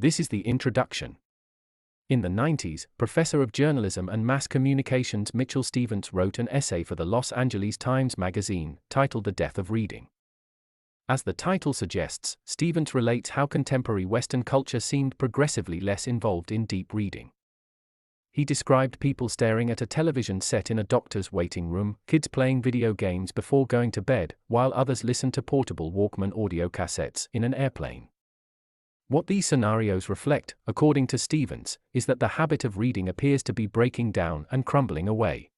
This is the introduction. In the 90s, professor of journalism and mass communications Mitchell Stevens wrote an essay for the Los Angeles Times magazine, titled The Death of Reading. As the title suggests, Stevens relates how contemporary Western culture seemed progressively less involved in deep reading. He described people staring at a television set in a doctor's waiting room, kids playing video games before going to bed, while others listened to portable Walkman audio cassettes in an airplane. What these scenarios reflect, according to Stevens, is that the habit of reading appears to be breaking down and crumbling away.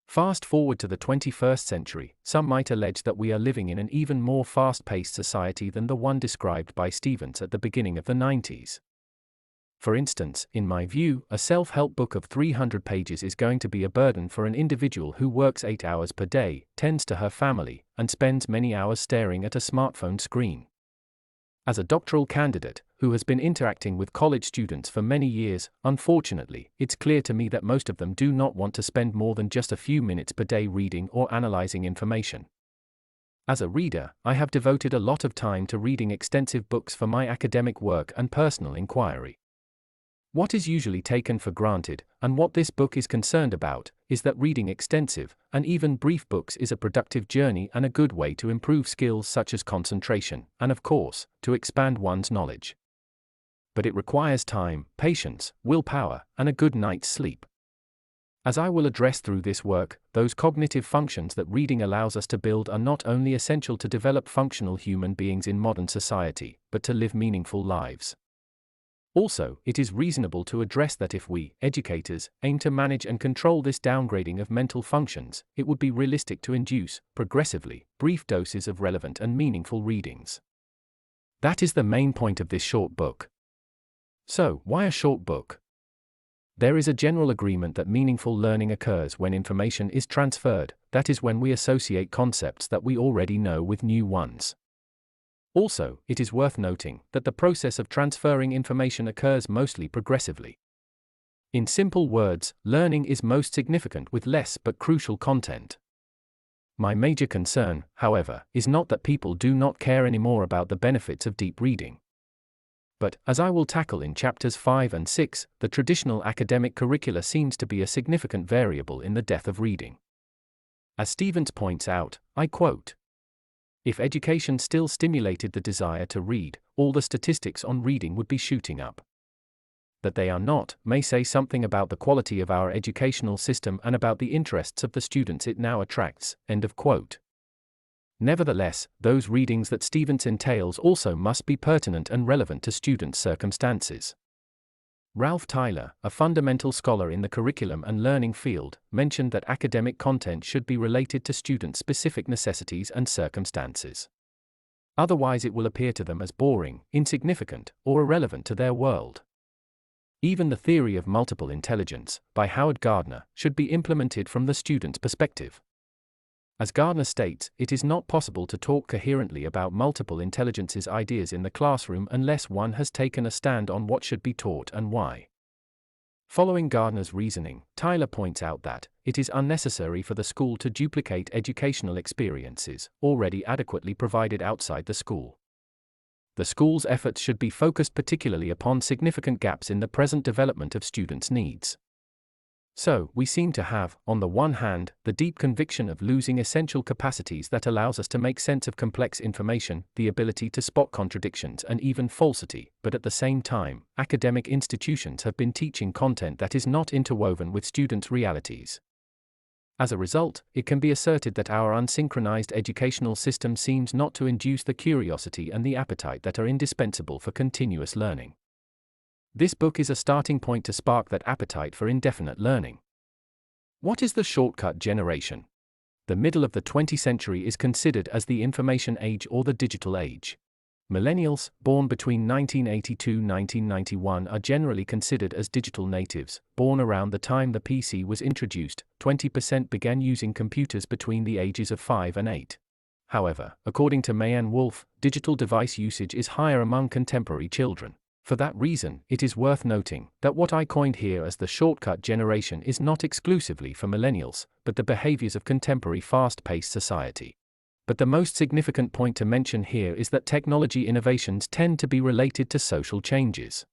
Fast forward to the 21st century, some might allege that we are living in an even more fast-paced society than the one described by Stevens at the beginning of the 90s. For instance, in my view, a self-help book of 300 pages is going to be a burden for an individual who works 8 hours per day, tends to her family, and spends many hours staring at a smartphone screen. As a doctoral candidate, who has been interacting with college students for many years, unfortunately, it's clear to me that most of them do not want to spend more than just a few minutes per day reading or analyzing information. As a reader, I have devoted a lot of time to reading extensive books for my academic work and personal inquiry. What is usually taken for granted, and what this book is concerned about, is that reading extensive, and even brief books is a productive journey and a good way to improve skills such as concentration, and of course, to expand one's knowledge. But it requires time, patience, willpower, and a good night's sleep. As I will address through this work, those cognitive functions that reading allows us to build are not only essential to develop functional human beings in modern society, but to live meaningful lives. Also, it is reasonable to address that if we, educators, aim to manage and control this downgrading of mental functions, it would be realistic to induce, progressively, brief doses of relevant and meaningful readings. That is the main point of this short book. So, why a short book? There is a general agreement that meaningful learning occurs when information is transferred, that is when we associate concepts that we already know with new ones. Also, it is worth noting that the process of transferring information occurs mostly progressively. In simple words, learning is most significant with less but crucial content. My major concern, however, is not that people do not care anymore about the benefits of deep reading. But, as I will tackle in chapters 5 and 6, the traditional academic curricula seems to be a significant variable in the death of reading. As Stevens points out, I quote, "If education still stimulated the desire to read, all the statistics on reading would be shooting up. That they are not, may say something about the quality of our educational system and about the interests of the students it now attracts." End of quote. Nevertheless, those readings that Stevens entails also must be pertinent and relevant to students' circumstances. Ralph Tyler, a fundamental scholar in the curriculum and learning field, mentioned that academic content should be related to students' specific necessities and circumstances. Otherwise it will appear to them as boring, insignificant, or irrelevant to their world. Even the theory of multiple intelligence, by Howard Gardner, should be implemented from the student's perspective. As Gardner states, it is not possible to talk coherently about multiple intelligence's ideas in the classroom unless one has taken a stand on what should be taught and why. Following Gardner's reasoning, Tyler points out that it is unnecessary for the school to duplicate educational experiences already adequately provided outside the school. The school's efforts should be focused particularly upon significant gaps in the present development of students' needs. So, we seem to have, on the one hand, the deep conviction of losing essential capacities that allows us to make sense of complex information, the ability to spot contradictions and even falsity, but at the same time, academic institutions have been teaching content that is not interwoven with students' realities. As a result, it can be asserted that our unsynchronized educational system seems not to induce the curiosity and the appetite that are indispensable for continuous learning. This book is a starting point to spark that appetite for indefinite learning. What is the shortcut generation? The middle of the 20th century is considered as the information age or the digital age. Millennials, born between 1982 and 1991, are generally considered as digital natives. Born around the time the PC was introduced, 20% began using computers between the ages of 5 and 8. However, according to Mayan Wolf, digital device usage is higher among contemporary children. For that reason, it is worth noting that what I coined here as the shortcut generation is not exclusively for millennials, but the behaviors of contemporary fast-paced society. But the most significant point to mention here is that technology innovations tend to be related to social changes.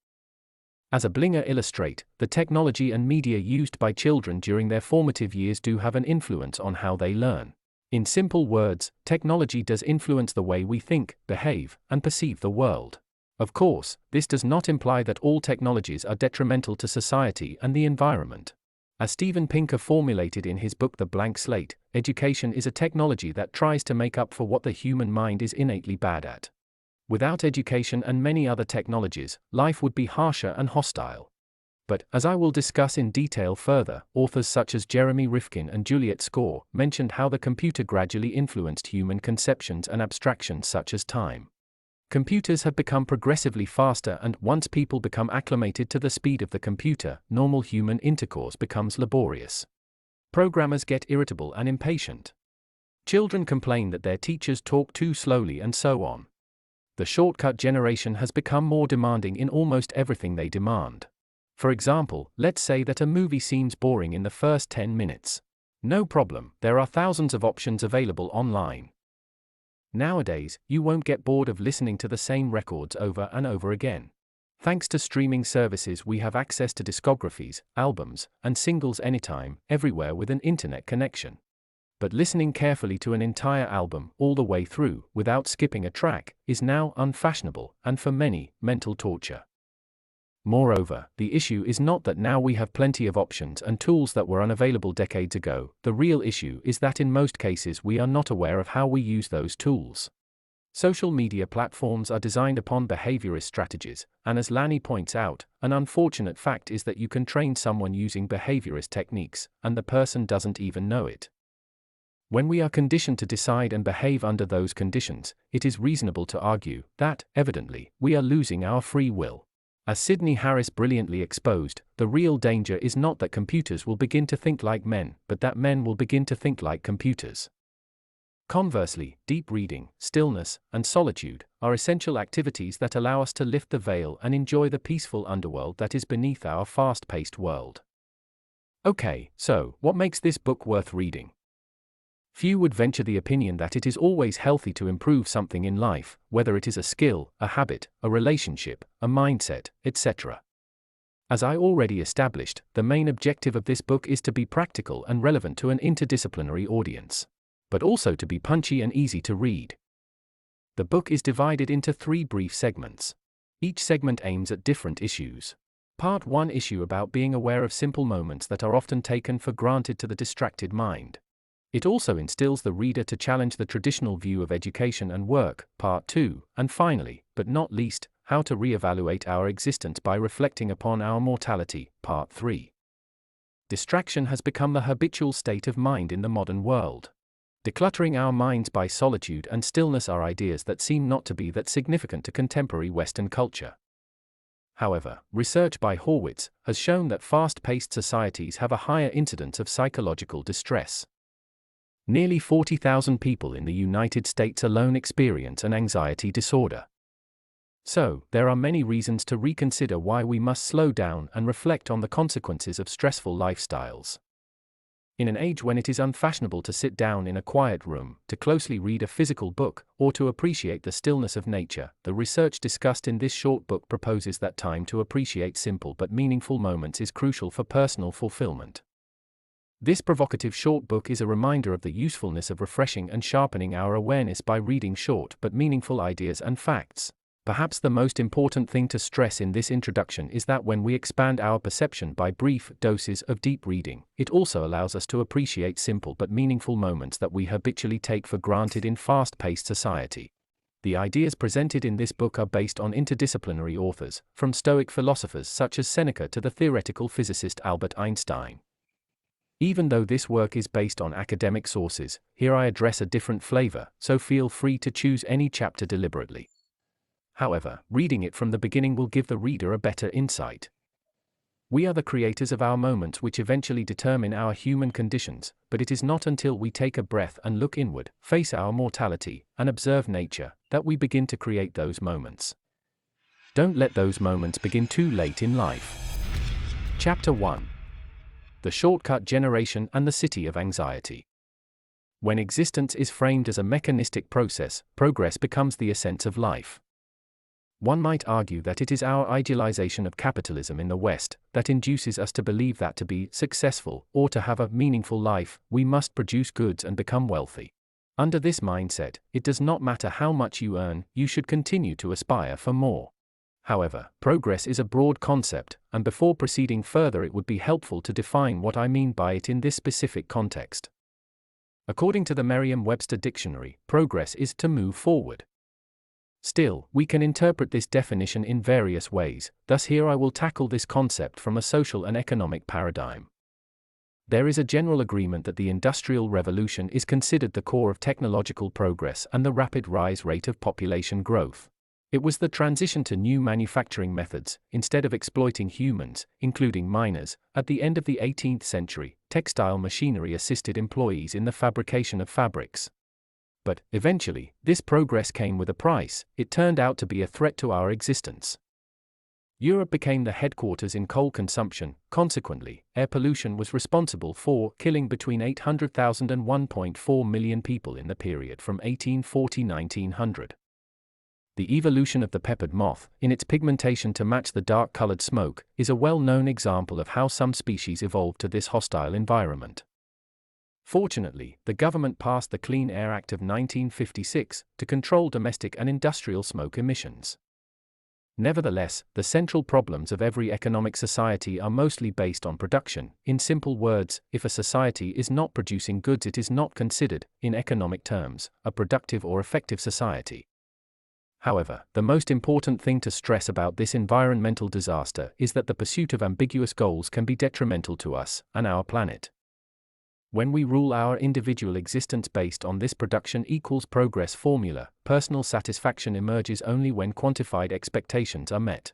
As a Blinger illustrate, the technology and media used by children during their formative years do have an influence on how they learn. In simple words, technology does influence the way we think, behave, and perceive the world. Of course, this does not imply that all technologies are detrimental to society and the environment. As Steven Pinker formulated in his book The Blank Slate, education is a technology that tries to make up for what the human mind is innately bad at. Without education and many other technologies, life would be harsher and hostile. But, as I will discuss in detail further, authors such as Jeremy Rifkin and Juliet Score mentioned how the computer gradually influenced human conceptions and abstractions such as time. Computers have become progressively faster, and once people become acclimated to the speed of the computer, normal human intercourse becomes laborious. Programmers get irritable and impatient. Children complain that their teachers talk too slowly, and so on. The Shotcut Generation has become more demanding in almost everything they demand. For example, let's say that a movie seems boring in the first 10 minutes. No problem, there are thousands of options available online. Nowadays, you won't get bored of listening to the same records over and over again. Thanks to streaming services, we have access to discographies, albums, and singles anytime, everywhere with an internet connection. But listening carefully to an entire album, all the way through, without skipping a track, is now unfashionable, and for many, mental torture. Moreover, the issue is not that now we have plenty of options and tools that were unavailable decades ago. The real issue is that in most cases we are not aware of how we use those tools. Social media platforms are designed upon behaviorist strategies, and as Lanny points out, an unfortunate fact is that you can train someone using behaviorist techniques, and the person doesn't even know it. When we are conditioned to decide and behave under those conditions, it is reasonable to argue that, evidently, we are losing our free will. As Sidney Harris brilliantly exposed, the real danger is not that computers will begin to think like men, but that men will begin to think like computers. Conversely, deep reading, stillness, and solitude are essential activities that allow us to lift the veil and enjoy the peaceful underworld that is beneath our fast-paced world. Okay, so, what makes this book worth reading? Few would venture the opinion that it is always healthy to improve something in life, whether it is a skill, a habit, a relationship, a mindset, etc. As I already established, the main objective of this book is to be practical and relevant to an interdisciplinary audience, but also to be punchy and easy to read. The book is divided into 3 brief segments. Each segment aims at different issues. Part 1 issue about being aware of simple moments that are often taken for granted to the distracted mind. It also instills the reader to challenge the traditional view of education and work. Part 2, and finally, but not least, how to re-evaluate our existence by reflecting upon our mortality. Part 3. Distraction has become the habitual state of mind in the modern world. Decluttering our minds by solitude and stillness are ideas that seem not to be that significant to contemporary Western culture. However, research by Horwitz has shown that fast-paced societies have a higher incidence of psychological distress. Nearly 40,000 people in the United States alone experience an anxiety disorder. So, there are many reasons to reconsider why we must slow down and reflect on the consequences of stressful lifestyles. In an age when it is unfashionable to sit down in a quiet room, to closely read a physical book, or to appreciate the stillness of nature, the research discussed in this short book proposes that time to appreciate simple but meaningful moments is crucial for personal fulfillment. This provocative short book is a reminder of the usefulness of refreshing and sharpening our awareness by reading short but meaningful ideas and facts. Perhaps the most important thing to stress in this introduction is that when we expand our perception by brief doses of deep reading, it also allows us to appreciate simple but meaningful moments that we habitually take for granted in fast-paced society. The ideas presented in this book are based on interdisciplinary authors, from Stoic philosophers such as Seneca to the theoretical physicist Albert Einstein. Even though this work is based on academic sources, here I address a different flavor, so feel free to choose any chapter deliberately. However, reading it from the beginning will give the reader a better insight. We are the creators of our moments which eventually determine our human conditions, but it is not until we take a breath and look inward, face our mortality, and observe nature, that we begin to create those moments. Don't let those moments begin too late in life. Chapter 1. The Shotcut Generation and the City of Anxiety. When existence is framed as a mechanistic process, progress becomes the essence of life. One might argue that it is our idealization of capitalism in the West that induces us to believe that to be successful, or to have a meaningful life, we must produce goods and become wealthy. Under this mindset, it does not matter how much you earn, you should continue to aspire for more. However, progress is a broad concept, and before proceeding further it would be helpful to define what I mean by it in this specific context. According to the Merriam-Webster dictionary, progress is to move forward. Still, we can interpret this definition in various ways, thus here I will tackle this concept from a social and economic paradigm. There is a general agreement that the Industrial Revolution is considered the core of technological progress and the rapid rise rate of population growth. It was the transition to new manufacturing methods, instead of exploiting humans, including miners. At the end of the 18th century, textile machinery assisted employees in the fabrication of fabrics. But, eventually, this progress came with a price. It turned out to be a threat to our existence. Europe became the headquarters in coal consumption. Consequently, air pollution was responsible for killing between 800,000 and 1.4 million people in the period from 1840 to 1900. The evolution of the peppered moth, in its pigmentation to match the dark-colored smoke, is a well-known example of how some species evolved to this hostile environment. Fortunately, the government passed the Clean Air Act of 1956 to control domestic and industrial smoke emissions. Nevertheless, the central problems of every economic society are mostly based on production. In simple words, if a society is not producing goods, it is not considered, in economic terms, a productive or effective society. However, the most important thing to stress about this environmental disaster is that the pursuit of ambiguous goals can be detrimental to us and our planet. When we rule our individual existence based on this production equals progress formula, personal satisfaction emerges only when quantified expectations are met.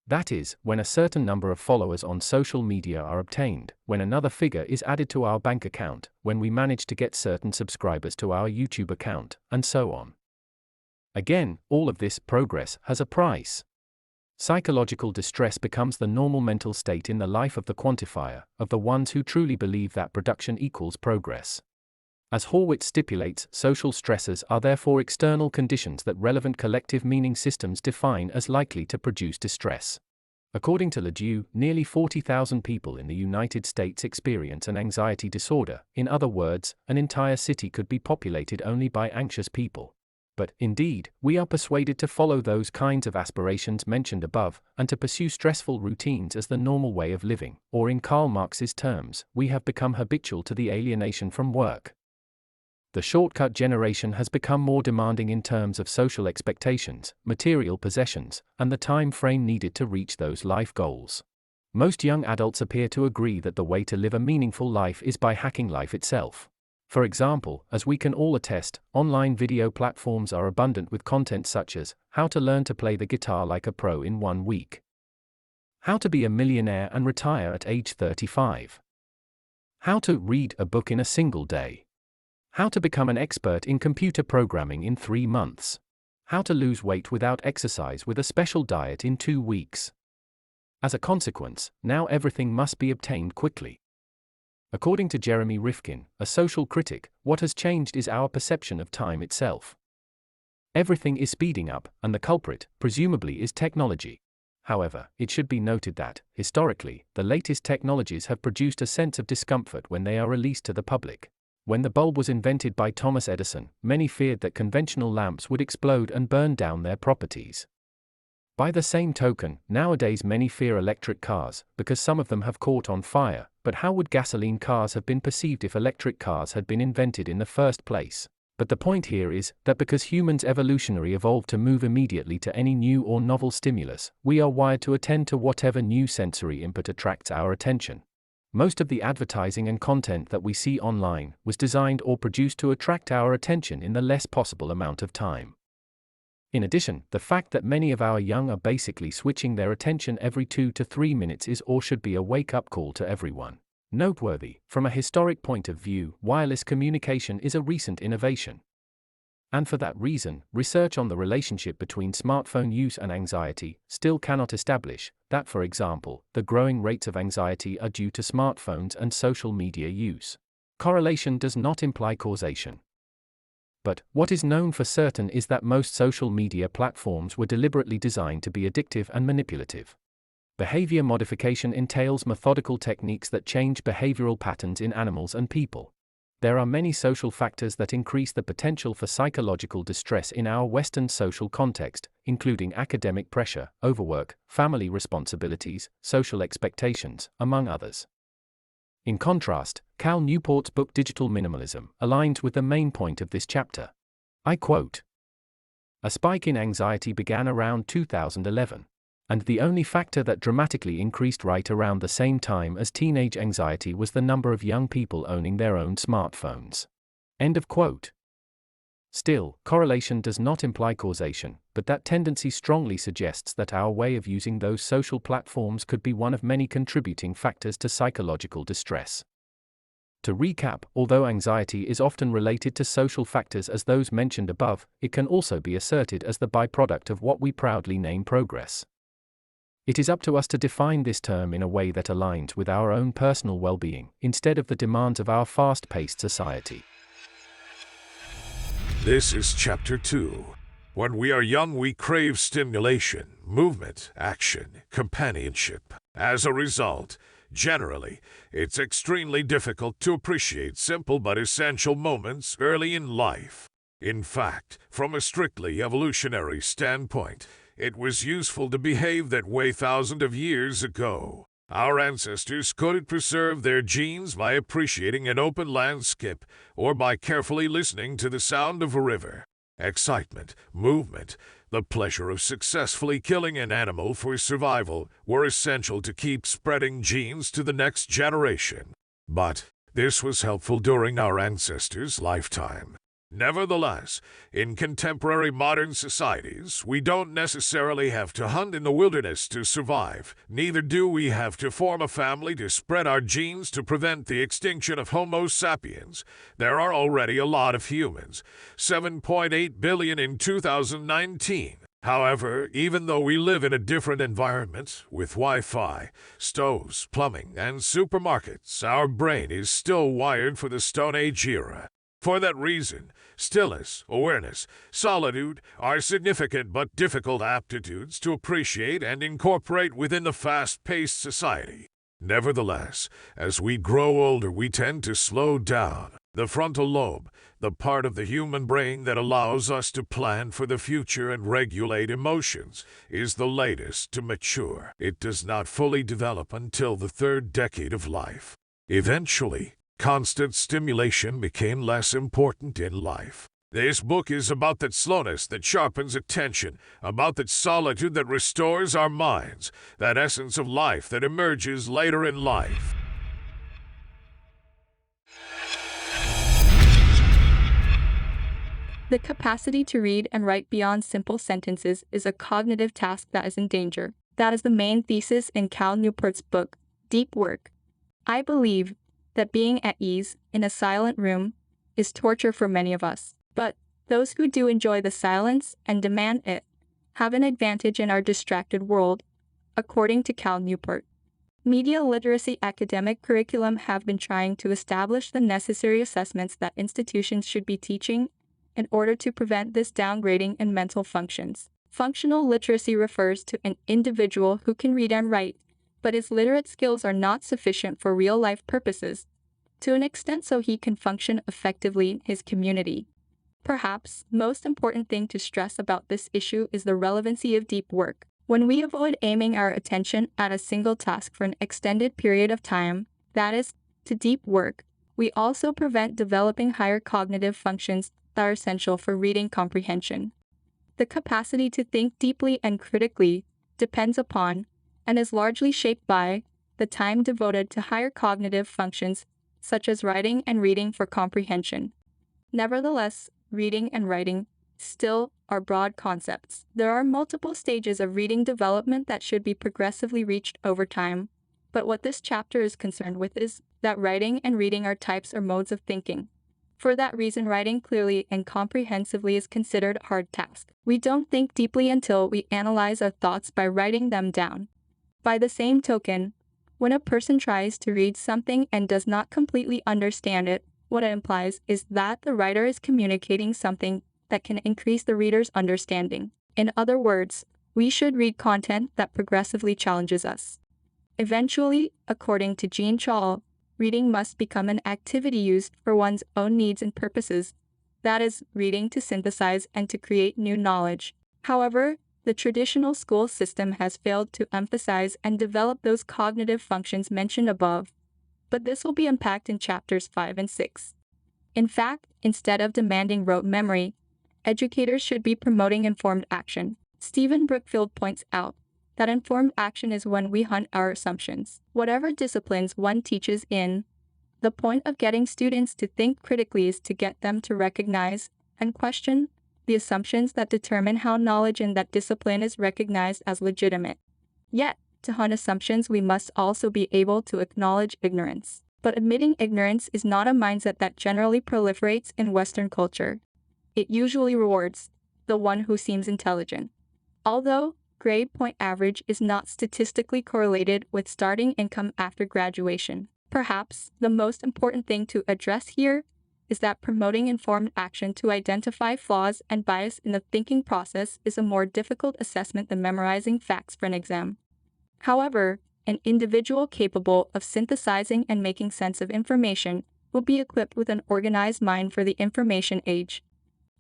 That is, when a certain number of followers on social media are obtained, when another figure is added to our bank account, when we manage to get certain subscribers to our YouTube account, and so on. Again, all of this progress has a price. Psychological distress becomes the normal mental state in the life of the quantifier, of the ones who truly believe that production equals progress. As Horwitz stipulates, social stressors are therefore external conditions that relevant collective meaning systems define as likely to produce distress. According to Ledoux, nearly 40,000 people in the United States experience an anxiety disorder. In other words, an entire city could be populated only by anxious people. But, indeed, we are persuaded to follow those kinds of aspirations mentioned above, and to pursue stressful routines as the normal way of living, or in Karl Marx's terms, we have become habitual to the alienation from work. The shortcut generation has become more demanding in terms of social expectations, material possessions, and the time frame needed to reach those life goals. Most young adults appear to agree that the way to live a meaningful life is by hacking life itself. For example, as we can all attest, online video platforms are abundant with content such as, how to learn to play the guitar like a pro in 1 week. How to be a millionaire and retire at age 35. How to read a book in a single day. How to become an expert in computer programming in 3 months. How to lose weight without exercise with a special diet in 2 weeks. As a consequence, now everything must be obtained quickly. According to Jeremy Rifkin, a social critic, what has changed is our perception of time itself. Everything is speeding up, and the culprit, presumably, is technology. However, it should be noted that, historically, the latest technologies have produced a sense of discomfort when they are released to the public. When the bulb was invented by Thomas Edison, many feared that conventional lamps would explode and burn down their properties. By the same token, nowadays many fear electric cars, because some of them have caught on fire. But how would gasoline cars have been perceived if electric cars had been invented in the first place? But the point here is that because humans evolutionarily evolved to move immediately to any new or novel stimulus, we are wired to attend to whatever new sensory input attracts our attention. Most of the advertising and content that we see online was designed or produced to attract our attention in the less possible amount of time. In addition, the fact that many of our young are basically switching their attention every 2 to 3 minutes is or should be a wake-up call to everyone. Noteworthy, from a historic point of view, wireless communication is a recent innovation. And for that reason, research on the relationship between smartphone use and anxiety still cannot establish that, for example, the growing rates of anxiety are due to smartphones and social media use. correlation does not imply causation. But what is known for certain is that most social media platforms were deliberately designed to be addictive and manipulative. Behavior modification entails methodical techniques that change behavioral patterns in animals and people. There are many social factors that increase the potential for psychological distress in our Western social context, including academic pressure, overwork, family responsibilities, social expectations, among others. In contrast, Cal Newport's book Digital Minimalism aligns with the main point of this chapter. I quote, "A spike in anxiety began around 2011. And the only factor that dramatically increased right around the same time as teenage anxiety was the number of young people owning their own smartphones." End of quote. Still, correlation does not imply causation, but that tendency strongly suggests that our way of using those social platforms could be one of many contributing factors to psychological distress. To recap, although anxiety is often related to social factors as those mentioned above, it can also be asserted as the byproduct of what we proudly name progress. It is up to us to define this term in a way that aligns with our own personal well-being, instead of the demands of our fast-paced society. This is Chapter 2. When we are young, we crave stimulation, movement, action, companionship. As a result, generally, it's extremely difficult to appreciate simple but essential moments early in life. In fact, from a strictly evolutionary standpoint, it was useful to behave that way thousands of years ago. Our ancestors could preserve their genes by appreciating an open landscape or by carefully listening to the sound of a river. Excitement, movement, the pleasure of successfully killing an animal for survival were essential to keep spreading genes to the next generation. But this was helpful during our ancestors' lifetime. Nevertheless, in contemporary modern societies, we don't necessarily have to hunt in the wilderness to survive. Neither do we have to form a family to spread our genes to prevent the extinction of Homo sapiens. There are already a lot of humans, 7.8 billion in 2019. However, even though we live in a different environment, with Wi-Fi, stoves, plumbing, and supermarkets, our brain is still wired for the Stone Age era. For that reason, stillness, awareness, solitude are significant but difficult aptitudes to appreciate and incorporate within the fast-paced society. Nevertheless, as we grow older, we tend to slow down. The frontal lobe, the part of the human brain that allows us to plan for the future and regulate emotions, is the latest to mature. It does not fully develop until the third decade of life. Eventually, constant stimulation became less important in life. This book is about that slowness that sharpens attention, about that solitude that restores our minds, that essence of life that emerges later in life. The capacity to read and write beyond simple sentences is a cognitive task that is in danger. That is the main thesis in Cal Newport's book, Deep Work. I believe that being at ease in a silent room is torture for many of us. But those who do enjoy the silence and demand it have an advantage in our distracted world, according to Cal Newport. Media literacy academic curriculum have been trying to establish the necessary assessments that institutions should be teaching in order to prevent this downgrading in mental functions. Functional literacy refers to an individual who can read and write, but his literate skills are not sufficient for real-life purposes, to an extent so he can function effectively in his community. Perhaps most important thing to stress about this issue is the relevancy of deep work. When we avoid aiming our attention at a single task for an extended period of time, that is, to deep work, we also prevent developing higher cognitive functions that are essential for reading comprehension. The capacity to think deeply and critically depends upon and is largely shaped by the time devoted to higher cognitive functions such as writing and reading for comprehension. Nevertheless, reading and writing still are broad concepts. There are multiple stages of reading development that should be progressively reached over time, but what this chapter is concerned with is that writing and reading are types or modes of thinking. For that reason, writing clearly and comprehensively is considered a hard task. We don't think deeply until we analyze our thoughts by writing them down. By the same token, when a person tries to read something and does not completely understand it, What it implies is that the writer is communicating something that can increase the reader's understanding. In other words, we should read content that progressively challenges us. Eventually, according to Jean Chall, reading must become an activity used for one's own needs and purposes, that is, reading to synthesize and to create new knowledge. However, the traditional school system has failed to emphasize and develop those cognitive functions mentioned above, but this will be unpacked in chapters 5 and 6. In fact, instead of demanding rote memory, educators should be promoting informed action. Stephen Brookfield points out that informed action is when we hunt our assumptions. Whatever disciplines one teaches in, the point of getting students to think critically is to get them to recognize and question the assumptions that determine how knowledge in that discipline is recognized as legitimate. Yet, to hunt assumptions, we must also be able to acknowledge ignorance. But admitting ignorance is not a mindset that generally proliferates in Western culture. It usually rewards the one who seems intelligent. Although grade point average is not statistically correlated with starting income after graduation, perhaps the most important thing to address here is that promoting informed action to identify flaws and bias in the thinking process is a more difficult assessment than memorizing facts for an exam. However, an individual capable of synthesizing and making sense of information will be equipped with an organized mind for the information age.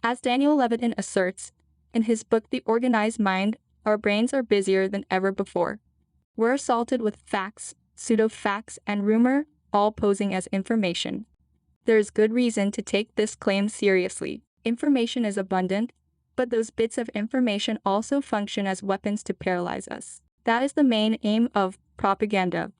As Daniel Levitin asserts in his book The Organized Mind, our brains are busier than ever before. We're assaulted with facts, pseudo-facts, and rumor, all posing as information. There is good reason to take this claim seriously. Information is abundant, but those bits of information also function as weapons to paralyze us. That is the main aim of propaganda.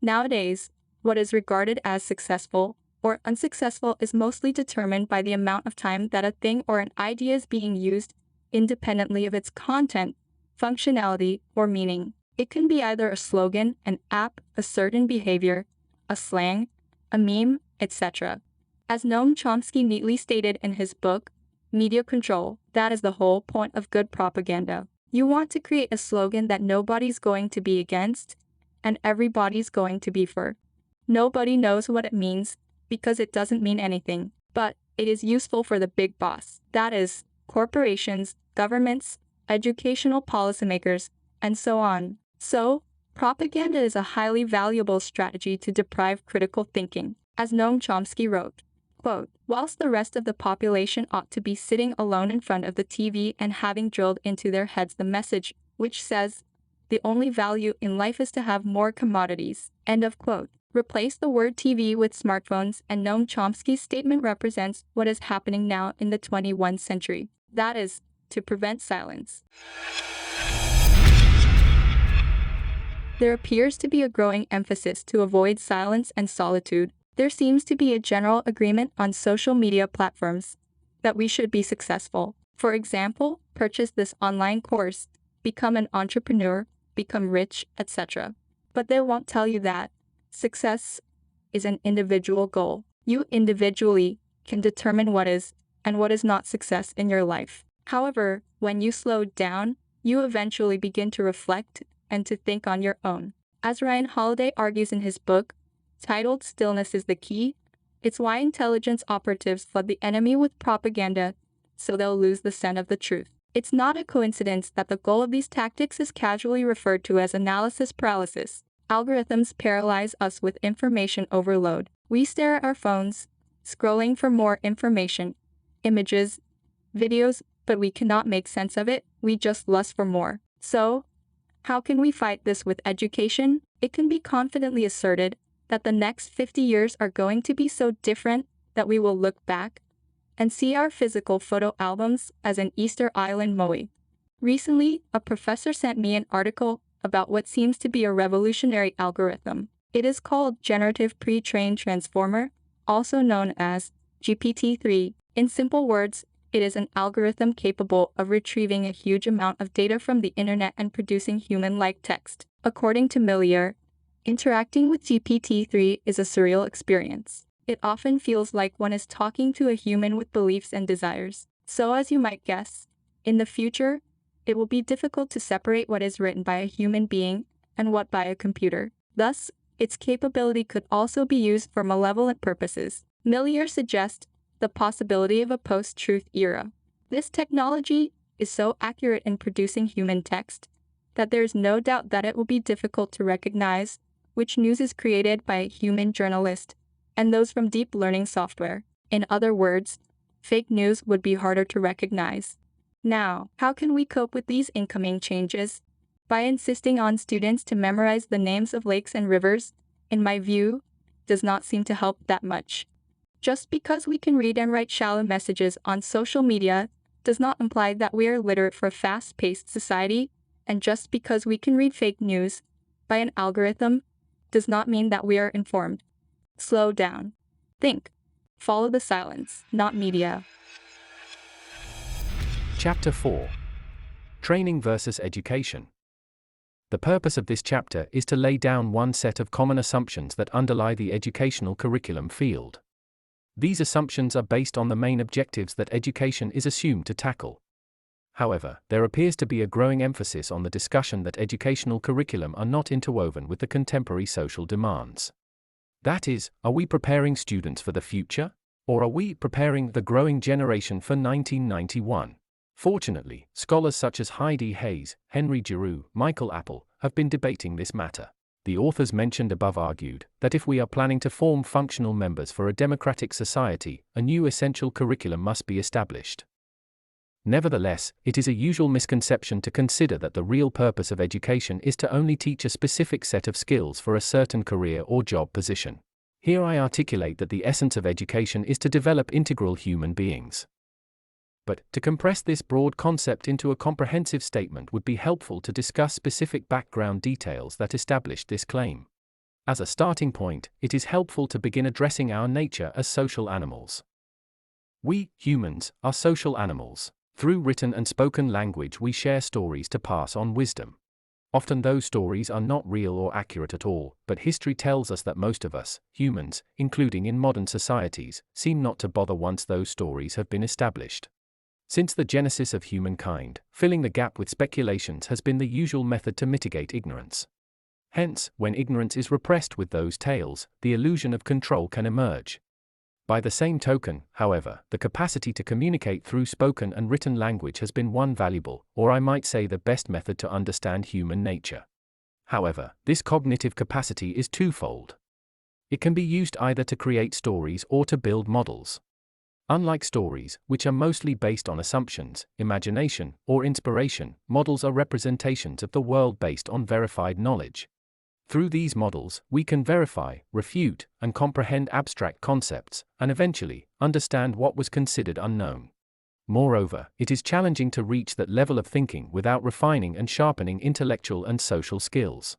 Nowadays, what is regarded as successful or unsuccessful is mostly determined by the amount of time that a thing or an idea is being used, independently of its content, functionality, or meaning. It can be either a slogan, an app, a certain behavior, a slang, a meme, etc. As Noam Chomsky neatly stated in his book, Media Control, that is the whole point of good propaganda. You want to create a slogan that nobody's going to be against, and everybody's going to be for. Nobody knows what it means, because it doesn't mean anything, but it is useful for the big boss, that is, corporations, governments, educational policymakers, and so on. So, propaganda is a highly valuable strategy to deprive critical thinking. As Noam Chomsky wrote, quote, whilst the rest of the population ought to be sitting alone in front of the TV and having drilled into their heads the message which says, the only value in life is to have more commodities, end of quote. Replace the word TV with smartphones, and Noam Chomsky's statement represents what is happening now in the 21st century. That is, to prevent silence. There appears to be a growing emphasis to avoid silence and solitude. There seems to be a general agreement on social media platforms that we should be successful. For example, purchase this online course, become an entrepreneur, become rich, etc. But they won't tell you that success is an individual goal. You individually can determine what is and what is not success in your life. However, when you slow down, you eventually begin to reflect and to think on your own. As Ryan Holiday argues in his book, titled Stillness is the Key, it's why intelligence operatives flood the enemy with propaganda so they'll lose the scent of the truth. It's not a coincidence that the goal of these tactics is casually referred to as analysis paralysis. Algorithms paralyze us with information overload. We stare at our phones, scrolling for more information, images, videos, but we cannot make sense of it, we just lust for more. So, how can we fight this with education? It can be confidently asserted that the next 50 years are going to be so different that we will look back and see our physical photo albums as an Easter Island moe. Recently, a professor sent me an article about what seems to be a revolutionary algorithm. It is called Generative Pre-trained Transformer, also known as GPT-3. In simple words, it is an algorithm capable of retrieving a huge amount of data from the internet and producing human-like text. According to Millier, interacting with GPT-3 is a surreal experience. It often feels like one is talking to a human with beliefs and desires. So as you might guess, in the future, it will be difficult to separate what is written by a human being and what by a computer. Thus, its capability could also be used for malevolent purposes. Millier suggests the possibility of a post-truth era. This technology is so accurate in producing human text that there is no doubt that it will be difficult to recognize which news is created by a human journalist and those from deep learning software. In other words, fake news would be harder to recognize. Now, how can we cope with these incoming changes? By insisting on students to memorize the names of lakes and rivers, in my view, does not seem to help that much. Just because we can read and write shallow messages on social media does not imply that we are literate for a fast-paced society, and just because we can read fake news by an algorithm does not mean that we are informed. Slow down. Think. Follow the silence, not media. Chapter 4. Training versus Education. The purpose of this chapter is to lay down one set of common assumptions that underlie the educational curriculum field. These assumptions are based on the main objectives that education is assumed to tackle. However, there appears to be a growing emphasis on the discussion that educational curriculum are not interwoven with the contemporary social demands. That is, are we preparing students for the future? Or are we preparing the growing generation for 1991? Fortunately, scholars such as Heidi Hayes, Henry Giroux, Michael Apple, have been debating this matter. The authors mentioned above argued that if we are planning to form functional members for a democratic society, a new essential curriculum must be established. Nevertheless, it is a usual misconception to consider that the real purpose of education is to only teach a specific set of skills for a certain career or job position. Here I articulate that the essence of education is to develop integral human beings. But, to compress this broad concept into a comprehensive statement would be helpful to discuss specific background details that established this claim. As a starting point, it is helpful to begin addressing our nature as social animals. We, humans, are social animals. Through written and spoken language we share stories to pass on wisdom. Often those stories are not real or accurate at all, but history tells us that most of us, humans, including in modern societies, seem not to bother once those stories have been established. Since the genesis of humankind, filling the gap with speculations has been the usual method to mitigate ignorance. Hence, when ignorance is repressed with those tales, the illusion of control can emerge. By the same token, however, the capacity to communicate through spoken and written language has been one valuable, or I might say the best method to understand human nature. However, this cognitive capacity is twofold. It can be used either to create stories or to build models. Unlike stories, which are mostly based on assumptions, imagination, or inspiration, models are representations of the world based on verified knowledge. Through these models, we can verify, refute, and comprehend abstract concepts, and eventually, understand what was considered unknown. Moreover, it is challenging to reach that level of thinking without refining and sharpening intellectual and social skills.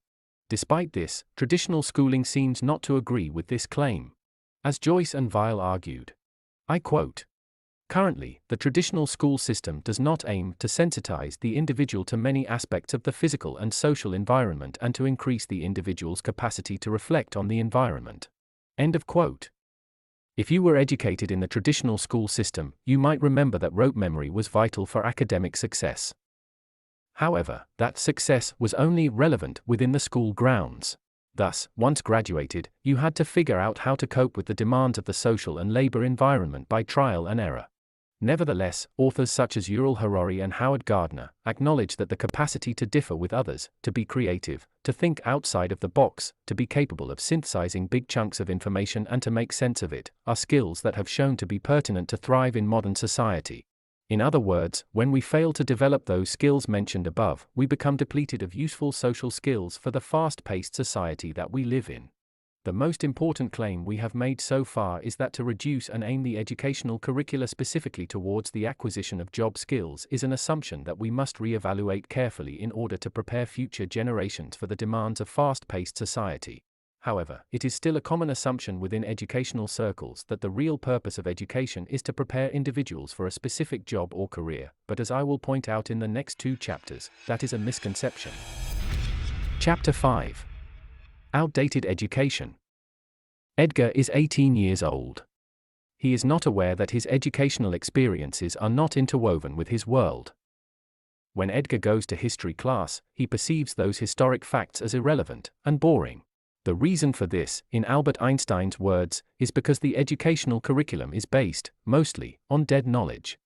Despite this, traditional schooling seems not to agree with this claim. As Joyce and Weil argued, I quote, "Currently, the traditional school system does not aim to sensitize the individual to many aspects of the physical and social environment and to increase the individual's capacity to reflect on the environment." End of quote. If you were educated in the traditional school system, you might remember that rote memory was vital for academic success. However, that success was only relevant within the school grounds. Thus, once graduated, you had to figure out how to cope with the demands of the social and labor environment by trial and error. Nevertheless, authors such as Yuval Harari and Howard Gardner acknowledge that the capacity to differ with others, to be creative, to think outside of the box, to be capable of synthesizing big chunks of information and to make sense of it, are skills that have shown to be pertinent to thrive in modern society. In other words, when we fail to develop those skills mentioned above, we become depleted of useful social skills for the fast-paced society that we live in. The most important claim we have made so far is that to reduce and aim the educational curricula specifically towards the acquisition of job skills is an assumption that we must re-evaluate carefully in order to prepare future generations for the demands of fast-paced society. However, it is still a common assumption within educational circles that the real purpose of education is to prepare individuals for a specific job or career, but as I will point out in the next 2 chapters, that is a misconception. Chapter 5. Outdated Education. Edgar is 18 years old. He is not aware that his educational experiences are not interwoven with his world. When Edgar goes to history class, he perceives those historic facts as irrelevant and boring. The reason for this, in Albert Einstein's words, is because the educational curriculum is based, mostly, on dead knowledge.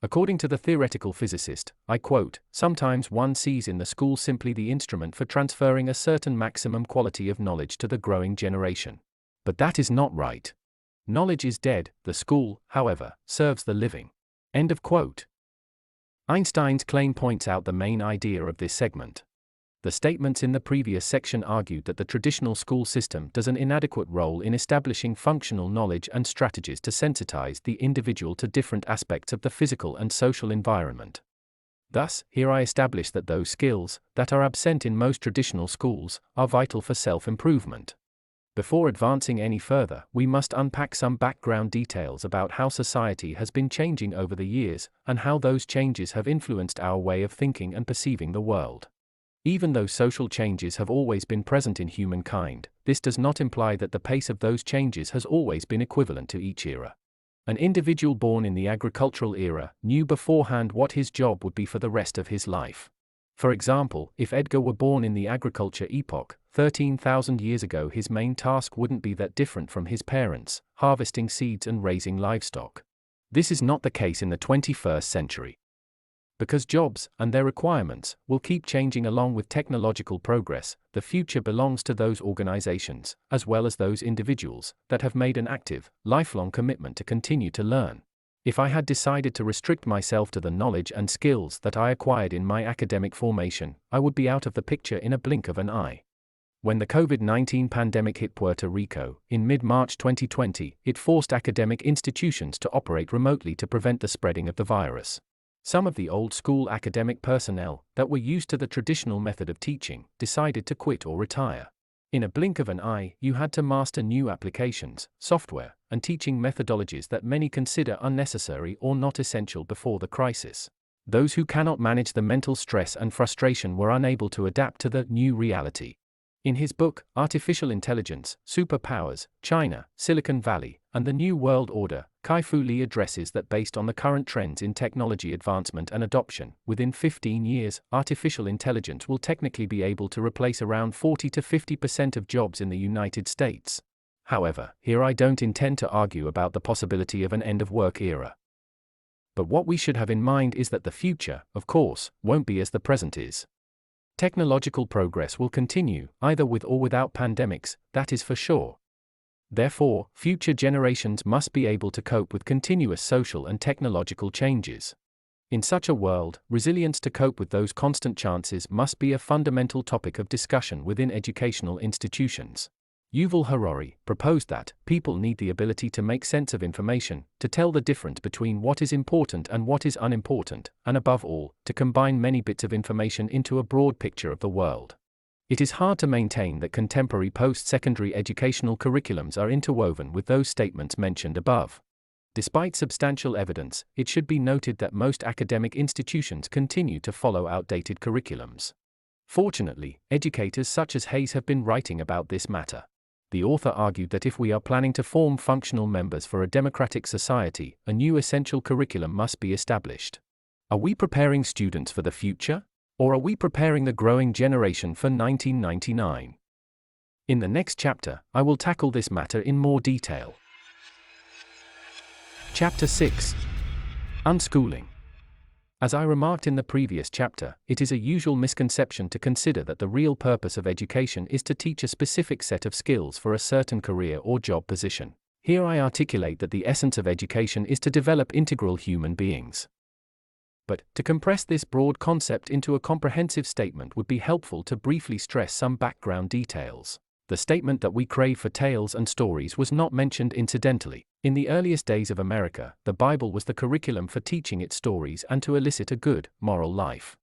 According to the theoretical physicist, I quote, "Sometimes one sees in the school simply the instrument for transferring a certain maximum quality of knowledge to the growing generation. But that is not right. Knowledge is dead, the school, however, serves the living." End of quote. Einstein's claim points out the main idea of this segment. The statements in the previous section argued that the traditional school system does an inadequate role in establishing functional knowledge and strategies to sensitize the individual to different aspects of the physical and social environment. Thus, here I establish that those skills, that are absent in most traditional schools, are vital for self-improvement. Before advancing any further, we must unpack some background details about how society has been changing over the years, and how those changes have influenced our way of thinking and perceiving the world. Even though social changes have always been present in humankind, this does not imply that the pace of those changes has always been equivalent to each era. An individual born in the agricultural era knew beforehand what his job would be for the rest of his life. For example, if Edgar were born in the agriculture epoch, 13,000 years ago, his main task wouldn't be that different from his parents', harvesting seeds and raising livestock. This is not the case in the 21st century. Because jobs, and their requirements, will keep changing along with technological progress, the future belongs to those organizations, as well as those individuals, that have made an active, lifelong commitment to continue to learn. If I had decided to restrict myself to the knowledge and skills that I acquired in my academic formation, I would be out of the picture in a blink of an eye. When the COVID-19 pandemic hit Puerto Rico, in mid-March 2020, it forced academic institutions to operate remotely to prevent the spreading of the virus. Some of the old-school academic personnel, that were used to the traditional method of teaching, decided to quit or retire. In a blink of an eye, you had to master new applications, software, and teaching methodologies that many consider unnecessary or not essential before the crisis. Those who cannot manage the mental stress and frustration were unable to adapt to the new reality. In his book, Artificial Intelligence, Superpowers, China, Silicon Valley, and the New World Order, Kai-Fu Lee addresses that based on the current trends in technology advancement and adoption, within 15 years, artificial intelligence will technically be able to replace around 40 to 50% of jobs in the United States. However, here I don't intend to argue about the possibility of an end-of-work era. But what we should have in mind is that the future, of course, won't be as the present is. Technological progress will continue, either with or without pandemics, that is for sure. Therefore, future generations must be able to cope with continuous social and technological changes. In such a world, resilience to cope with those constant chances must be a fundamental topic of discussion within educational institutions. Yuval Harari proposed that people need the ability to make sense of information, to tell the difference between what is important and what is unimportant, and above all, to combine many bits of information into a broad picture of the world. It is hard to maintain that contemporary post-secondary educational curriculums are interwoven with those statements mentioned above. Despite substantial evidence, it should be noted that most academic institutions continue to follow outdated curriculums. Fortunately, educators such as Hayes have been writing about this matter. The author argued that if we are planning to form functional members for a democratic society, a new essential curriculum must be established. Are we preparing students for the future? Or are we preparing the growing generation for 1999? In the next chapter, I will tackle this matter in more detail. Chapter 6. Unschooling. As I remarked in the previous chapter, it is a usual misconception to consider that the real purpose of education is to teach a specific set of skills for a certain career or job position. Here I articulate that the essence of education is to develop integral human beings. But, to compress this broad concept into a comprehensive statement would be helpful to briefly stress some background details. The statement that we crave for tales and stories was not mentioned incidentally. In the earliest days of America, the Bible was the curriculum for teaching its stories and to elicit a good, moral life.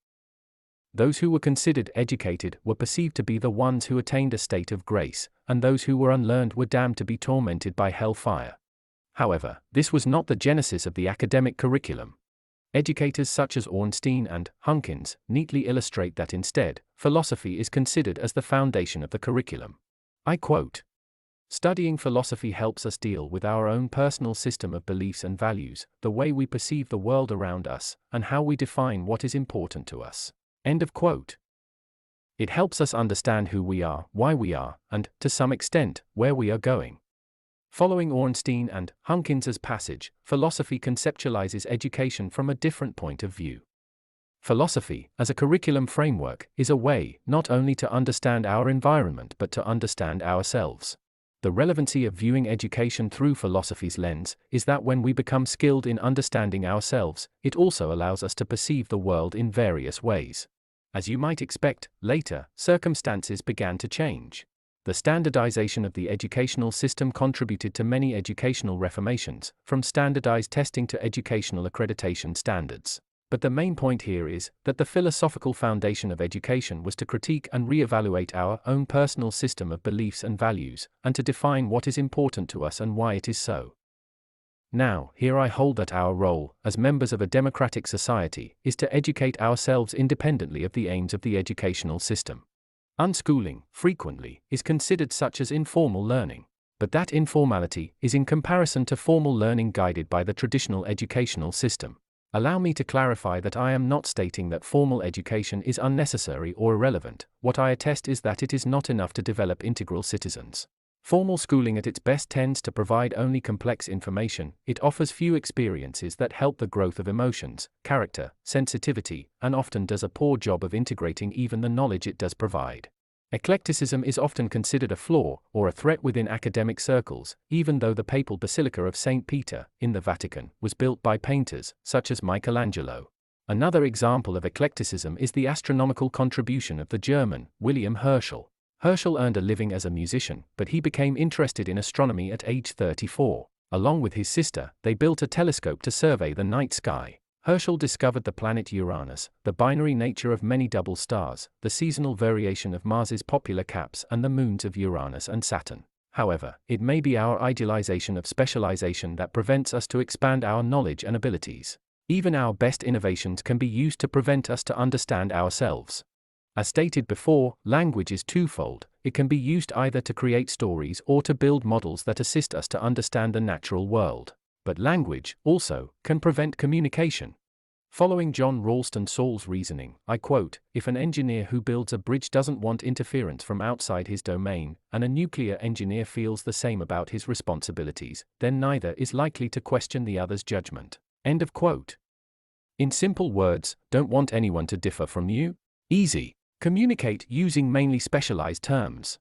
Those who were considered educated were perceived to be the ones who attained a state of grace, and those who were unlearned were damned to be tormented by hellfire. However, this was not the genesis of the academic curriculum. Educators such as Ornstein and Hunkins neatly illustrate that instead, philosophy is considered as the foundation of the curriculum. I quote, "Studying philosophy helps us deal with our own personal system of beliefs and values, the way we perceive the world around us, and how we define what is important to us." End of quote. It helps us understand who we are, why we are, and, to some extent, where we are going. Following Ornstein and Hunkins's passage, philosophy conceptualizes education from a different point of view. Philosophy, as a curriculum framework, is a way not only to understand our environment but to understand ourselves. The relevancy of viewing education through philosophy's lens is that when we become skilled in understanding ourselves, it also allows us to perceive the world in various ways. As you might expect, later, circumstances began to change. The standardization of the educational system contributed to many educational reformations, from standardized testing to educational accreditation standards. But the main point here is that the philosophical foundation of education was to critique and re-evaluate our own personal system of beliefs and values, and to define what is important to us and why it is so. Now, here I hold that our role, as members of a democratic society, is to educate ourselves independently of the aims of the educational system. Unschooling, frequently, is considered such as informal learning. But that informality is in comparison to formal learning guided by the traditional educational system. Allow me to clarify that I am not stating that formal education is unnecessary or irrelevant. What I attest is that it is not enough to develop integral citizens. Formal schooling at its best tends to provide only complex information. It offers few experiences that help the growth of emotions, character, sensitivity, and often does a poor job of integrating even the knowledge it does provide. Eclecticism is often considered a flaw or a threat within academic circles, even though the papal basilica of St. Peter, in the Vatican, was built by painters, such as Michelangelo. Another example of eclecticism is the astronomical contribution of the German, William Herschel. Herschel earned a living as a musician, but he became interested in astronomy at age 34. Along with his sister, they built a telescope to survey the night sky. Herschel discovered the planet Uranus, the binary nature of many double stars, the seasonal variation of Mars's popular caps, and the moons of Uranus and Saturn. However, it may be our idealization of specialization that prevents us to expand our knowledge and abilities. Even our best innovations can be used to prevent us to understand ourselves. As stated before, language is twofold. It can be used either to create stories or to build models that assist us to understand the natural world. But language, also, can prevent communication. Following John Ralston Saul's reasoning, I quote, "If an engineer who builds a bridge doesn't want interference from outside his domain, and a nuclear engineer feels the same about his responsibilities, then neither is likely to question the other's judgment." End of quote. In simple words, don't want anyone to differ from you? Easy. Communicate using mainly specialized terms.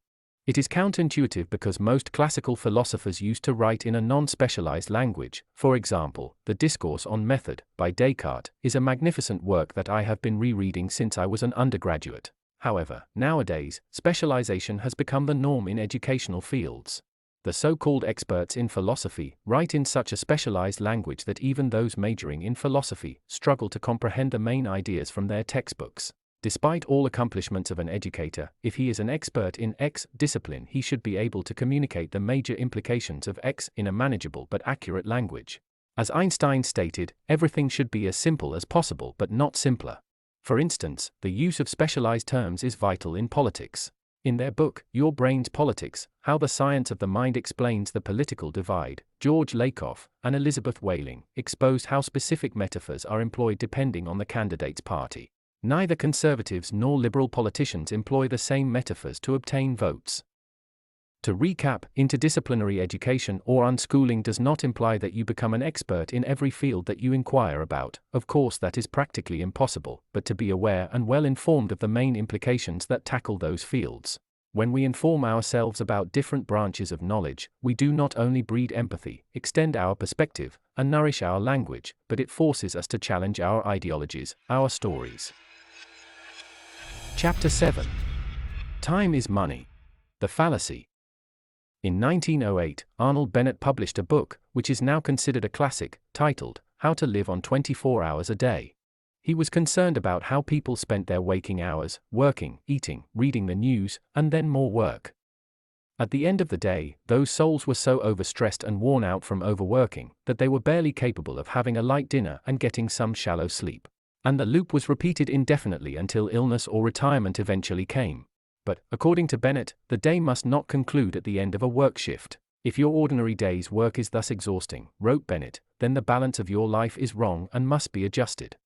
It is counterintuitive because most classical philosophers used to write in a non-specialized language. For example, The Discourse on Method, by Descartes, is a magnificent work that I have been rereading since I was an undergraduate. However, nowadays, specialization has become the norm in educational fields. The so-called experts in philosophy write in such a specialized language that even those majoring in philosophy struggle to comprehend the main ideas from their textbooks. Despite all accomplishments of an educator, if he is an expert in X discipline, he should be able to communicate the major implications of X in a manageable but accurate language. As Einstein stated, everything should be as simple as possible but not simpler. For instance, the use of specialized terms is vital in politics. In their book, Your Brain's Politics, How the Science of the Mind Explains the Political Divide, George Lakoff and Elizabeth Whaling exposed how specific metaphors are employed depending on the candidate's party. Neither conservatives nor liberal politicians employ the same metaphors to obtain votes. To recap, interdisciplinary education or unschooling does not imply that you become an expert in every field that you inquire about. Of course, that is practically impossible, but to be aware and well informed of the main implications that tackle those fields. When we inform ourselves about different branches of knowledge, we do not only breed empathy, extend our perspective, and nourish our language, but it forces us to challenge our ideologies, our stories. Chapter 7. Time is Money. The Fallacy. In 1908, Arnold Bennett published a book, which is now considered a classic, titled, How to Live on 24 Hours a Day. He was concerned about how people spent their waking hours, working, eating, reading the news, and then more work. At the end of the day, those souls were so overstressed and worn out from overworking, that they were barely capable of having a light dinner and getting some shallow sleep. And the loop was repeated indefinitely until illness or retirement eventually came. But, according to Bennett, the day must not conclude at the end of a work shift. If your ordinary day's work is thus exhausting, wrote Bennett, then the balance of your life is wrong and must be adjusted.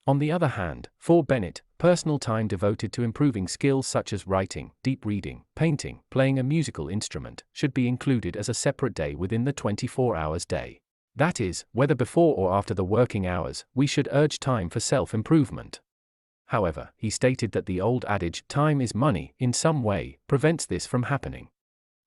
On the other hand, for Bennett, personal time devoted to improving skills such as writing, deep reading, painting, playing a musical instrument, should be included as a separate day within the 24 hours day. That is, whether before or after the working hours, we should urge time for self-improvement. However, he stated that the old adage, time is money, in some way, prevents this from happening.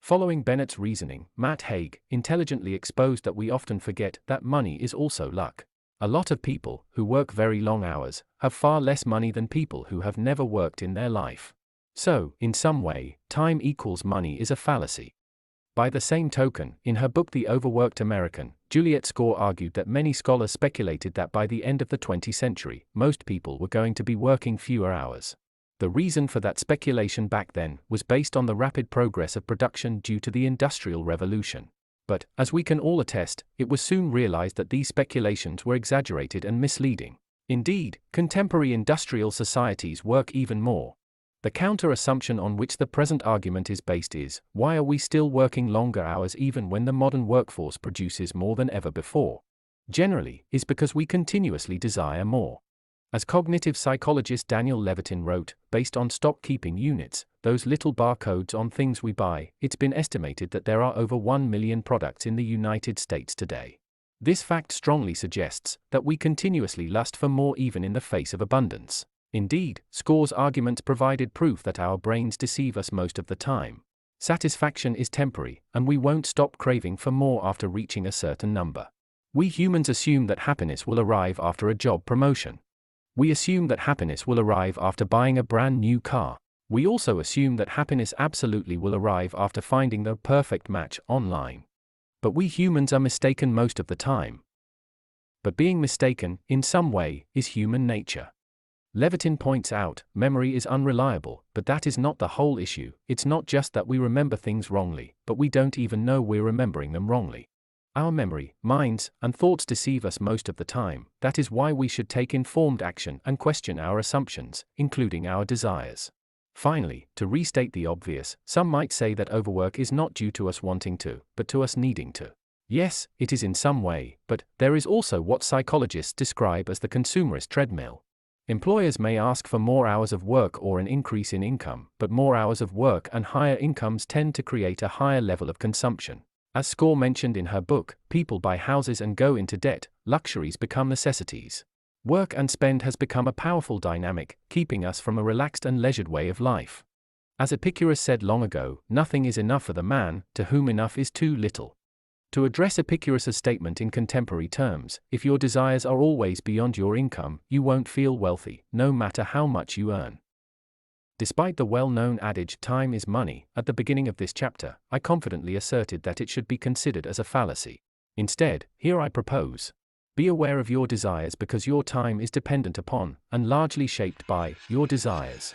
Following Bennett's reasoning, Matt Haig intelligently exposed that we often forget that money is also luck. A lot of people who work very long hours have far less money than people who have never worked in their life. So, in some way, time equals money is a fallacy. By the same token, in her book The Overworked American, Juliet Score argued that many scholars speculated that by the end of the 20th century, most people were going to be working fewer hours. The reason for that speculation back then was based on the rapid progress of production due to the Industrial Revolution. But, as we can all attest, it was soon realized that these speculations were exaggerated and misleading. Indeed, contemporary industrial societies work even more. The counter-assumption on which the present argument is based is, why are we still working longer hours even when the modern workforce produces more than ever before? Generally, is because we continuously desire more. As cognitive psychologist Daniel Levitin wrote, based on stock-keeping units, those little barcodes on things we buy, it's been estimated that there are over 1 million products in the United States today. This fact strongly suggests that we continuously lust for more even in the face of abundance. Indeed, Score's argument provided proof that our brains deceive us most of the time. Satisfaction is temporary, and we won't stop craving for more after reaching a certain number. We humans assume that happiness will arrive after a job promotion. We assume that happiness will arrive after buying a brand new car. We also assume that happiness absolutely will arrive after finding the perfect match online. But we humans are mistaken most of the time. But being mistaken, in some way, is human nature. Levitin points out, memory is unreliable, but that is not the whole issue. It's not just that we remember things wrongly, but we don't even know we're remembering them wrongly. Our memory, minds, and thoughts deceive us most of the time. That is why we should take informed action and question our assumptions, including our desires. Finally, to restate the obvious, some might say that overwork is not due to us wanting to, but to us needing to. Yes, it is in some way, but there is also what psychologists describe as the consumerist treadmill. Employers may ask for more hours of work or an increase in income, but more hours of work and higher incomes tend to create a higher level of consumption. As Score mentioned in her book, people buy houses and go into debt, luxuries become necessities. Work and spend has become a powerful dynamic, keeping us from a relaxed and leisured way of life. As Epicurus said long ago, nothing is enough for the man, to whom enough is too little. To address Epicurus's statement in contemporary terms, if your desires are always beyond your income, you won't feel wealthy, no matter how much you earn. Despite the well-known adage, time is money, at the beginning of this chapter, I confidently asserted that it should be considered as a fallacy. Instead, here I propose. Be aware of your desires because your time is dependent upon, and largely shaped by, your desires.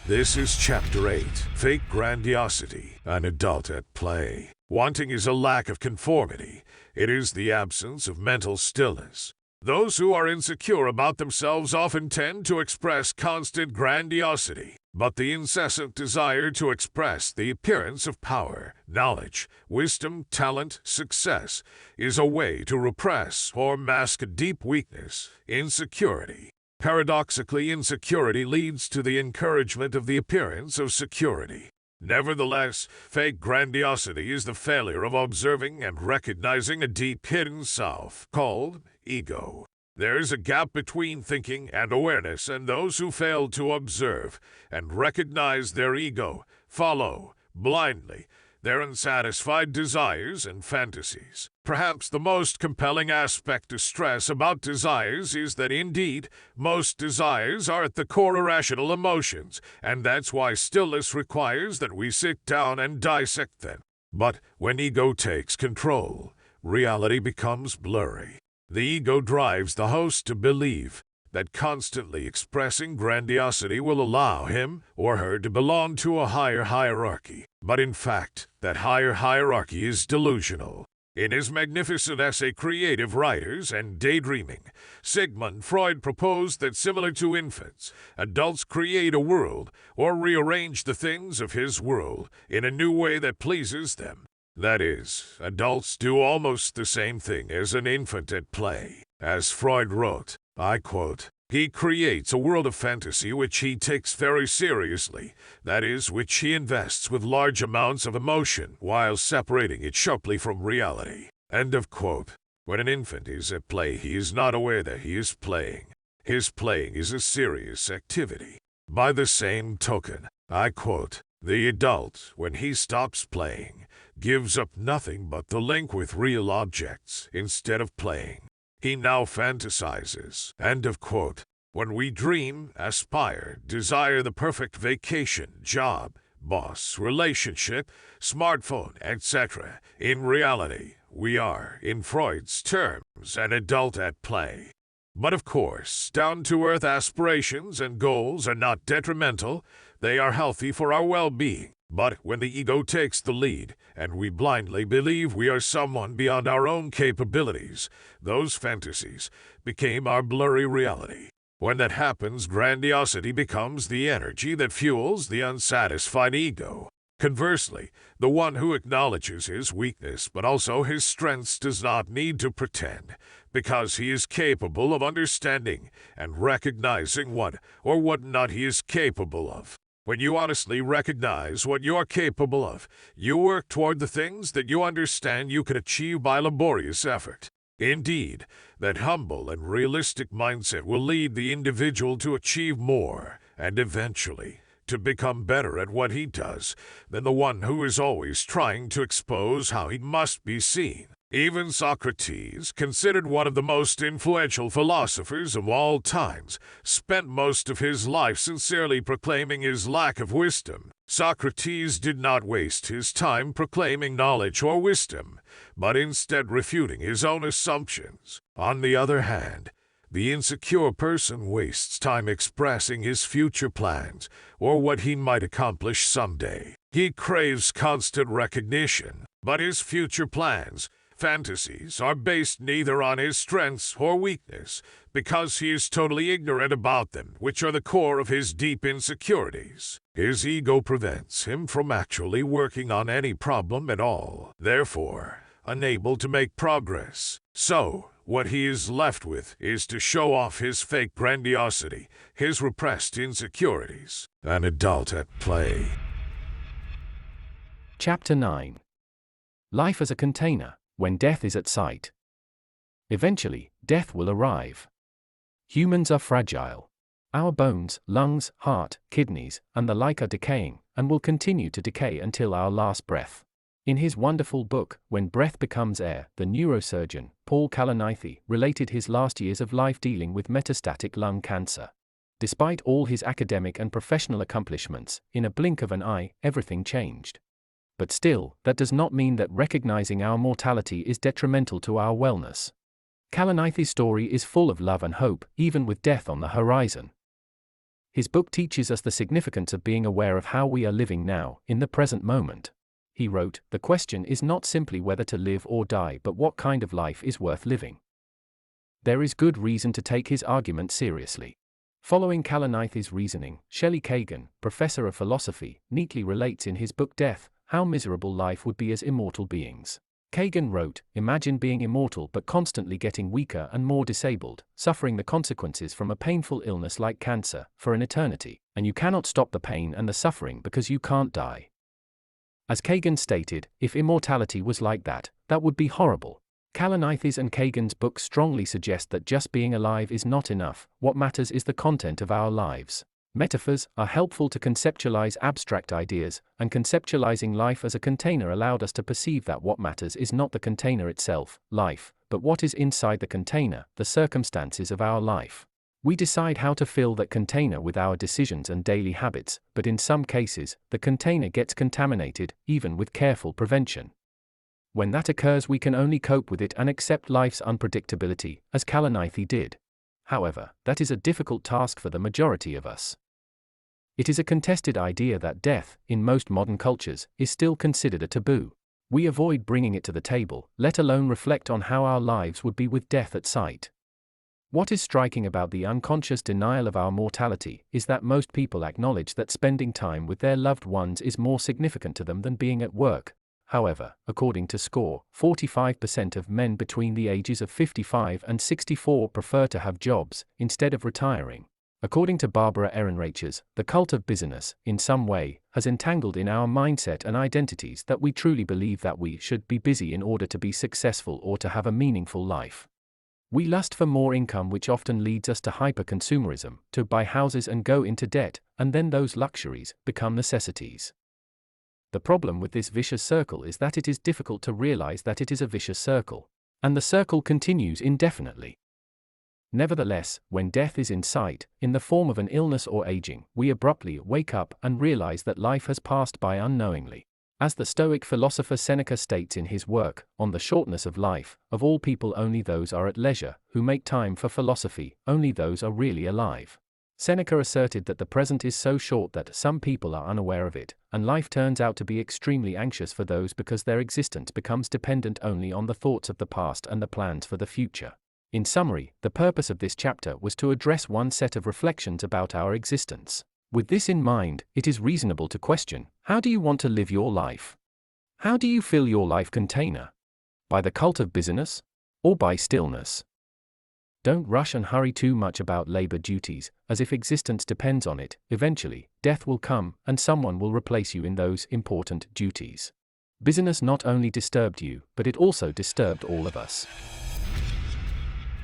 This is Chapter 8, Fake Grandiosity, an adult at play. Wanting is a lack of conformity. It is the absence of mental stillness. Those who are insecure about themselves often tend to express constant grandiosity, but the incessant desire to express the appearance of power, knowledge, wisdom, talent, success is a way to repress or mask a deep weakness, insecurity. Paradoxically, insecurity leads to the encouragement of the appearance of security. Nevertheless, fake grandiosity is the failure of observing and recognizing a deep hidden self, called ego. There is a gap between thinking and awareness, and those who fail to observe and recognize their ego follow, blindly, their unsatisfied desires and fantasies. Perhaps the most compelling aspect to stress about desires is that indeed, most desires are at the core irrational emotions, and that's why stillness requires that we sit down and dissect them. But when ego takes control, reality becomes blurry. The ego drives the host to believe that constantly expressing grandiosity will allow him or her to belong to a higher hierarchy. But in fact, that higher hierarchy is delusional. In his magnificent essay Creative Writers and Daydreaming, Sigmund Freud proposed that similar to infants, adults create a world or rearrange the things of his world in a new way that pleases them. That is, adults do almost the same thing as an infant at play. As Freud wrote, I quote, He creates a world of fantasy which he takes very seriously, that is, which he invests with large amounts of emotion while separating it sharply from reality. End of quote. When an infant is at play, he is not aware that he is playing. His playing is a serious activity. By the same token, I quote, the adult, when he stops playing, gives up nothing but the link with real objects instead of playing. He now fantasizes. End of quote. When we dream, aspire, desire the perfect vacation, job, boss, relationship, smartphone, etc., in reality, we are, in Freud's terms, an adult at play. But of course, down-to-earth aspirations and goals are not detrimental. They are healthy for our well-being. But when the ego takes the lead, and we blindly believe we are someone beyond our own capabilities, those fantasies became our blurry reality. When that happens, grandiosity becomes the energy that fuels the unsatisfied ego. Conversely, the one who acknowledges his weakness but also his strengths does not need to pretend, because he is capable of understanding and recognizing what or what not he is capable of. When you honestly recognize what you are capable of, you work toward the things that you understand you can achieve by laborious effort. Indeed, that humble and realistic mindset will lead the individual to achieve more, and eventually, to become better at what he does than the one who is always trying to expose how he must be seen. Even Socrates, considered one of the most influential philosophers of all times, spent most of his life sincerely proclaiming his lack of wisdom. Socrates did not waste his time proclaiming knowledge or wisdom, but instead refuting his own assumptions. On the other hand, the insecure person wastes time expressing his future plans or what he might accomplish someday. He craves constant recognition, but his future plans, fantasies, are based neither on his strengths or weakness, because he is totally ignorant about them, which are the core of his deep insecurities. His ego prevents him from actually working on any problem at all, therefore unable to make progress. So, what he is left with is to show off his fake grandiosity, his repressed insecurities. An adult at play. Chapter 9. Life as a container, when death is at sight. Eventually, death will arrive. Humans are fragile. Our bones, lungs, heart, kidneys, and the like are decaying, and will continue to decay until our last breath. In his wonderful book, When Breath Becomes Air, the neurosurgeon, Paul Kalanithi, related his last years of life dealing with metastatic lung cancer. Despite all his academic and professional accomplishments, in a blink of an eye, everything changed. But still, that does not mean that recognizing our mortality is detrimental to our wellness. Kalanithi's story is full of love and hope, even with death on the horizon. His book teaches us the significance of being aware of how we are living now, in the present moment. He wrote, "The question is not simply whether to live or die, but what kind of life is worth living." There is good reason to take his argument seriously. Following Kalanithi's reasoning, Shelley Kagan, professor of philosophy, neatly relates in his book Death, how miserable life would be as immortal beings. Kagan wrote, "Imagine being immortal but constantly getting weaker and more disabled, suffering the consequences from a painful illness like cancer, for an eternity, and you cannot stop the pain and the suffering because you can't die." As Kagan stated, if immortality was like that, that would be horrible. Kalanithi's and Kagan's books strongly suggest that just being alive is not enough. What matters is the content of our lives. Metaphors are helpful to conceptualize abstract ideas, and conceptualizing life as a container allowed us to perceive that what matters is not the container itself, life, but what is inside the container, the circumstances of our life. We decide how to fill that container with our decisions and daily habits, but in some cases, the container gets contaminated, even with careful prevention. When that occurs, we can only cope with it and accept life's unpredictability, as Kalanithi did. However, that is a difficult task for the majority of us. It is a contested idea that death, in most modern cultures, is still considered a taboo. We avoid bringing it to the table, let alone reflect on how our lives would be with death at sight. What is striking about the unconscious denial of our mortality is that most people acknowledge that spending time with their loved ones is more significant to them than being at work, However, according to SCORE, 45% of men between the ages of 55 and 64 prefer to have jobs instead of retiring. According to Barbara Ehrenreichers, the cult of busyness, in some way, has entangled in our mindset and identities that we truly believe that we should be busy in order to be successful or to have a meaningful life. We lust for more income, which often leads us to hyper-consumerism, to buy houses and go into debt, and then those luxuries become necessities. The problem with this vicious circle is that it is difficult to realize that it is a vicious circle, and the circle continues indefinitely. Nevertheless, when death is in sight, in the form of an illness or aging, we abruptly wake up and realize that life has passed by unknowingly. As the Stoic philosopher Seneca states in his work, On the Shortness of Life, of all people only those are at leisure, who make time for philosophy, only those are really alive. Seneca asserted that the present is so short that some people are unaware of it, and life turns out to be extremely anxious for those because their existence becomes dependent only on the thoughts of the past and the plans for the future. In summary, the purpose of this chapter was to address one set of reflections about our existence. With this in mind, it is reasonable to question, how do you want to live your life? How do you fill your life container? By the cult of busyness? Or by stillness? Don't rush and hurry too much about labor duties, as if existence depends on it. Eventually, death will come, and someone will replace you in those important duties. Busyness not only disturbed you, but it also disturbed all of us.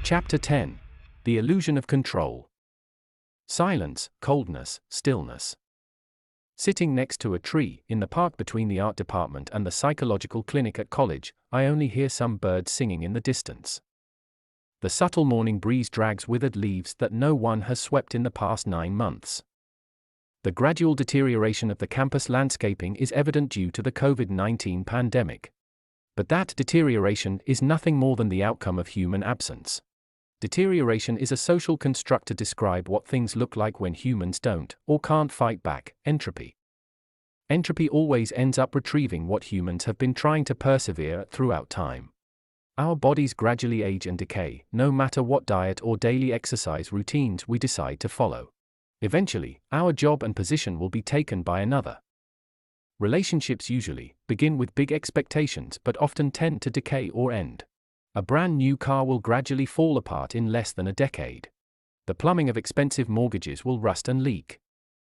Chapter 10. The Illusion of Control. Silence, coldness, stillness. Sitting next to a tree, in the park between the art department and the psychological clinic at college, I only hear some birds singing in the distance. The subtle morning breeze drags withered leaves that no one has swept in the past 9 months. The gradual deterioration of the campus landscaping is evident due to the COVID-19 pandemic. But that deterioration is nothing more than the outcome of human absence. Deterioration is a social construct to describe what things look like when humans don't, or can't fight back, entropy. Entropy always ends up retrieving what humans have been trying to persevere at throughout time. Our bodies gradually age and decay, no matter what diet or daily exercise routines we decide to follow. Eventually, our job and position will be taken by another. Relationships usually begin with big expectations but often tend to decay or end. A brand new car will gradually fall apart in less than a decade. The plumbing of expensive mortgages will rust and leak.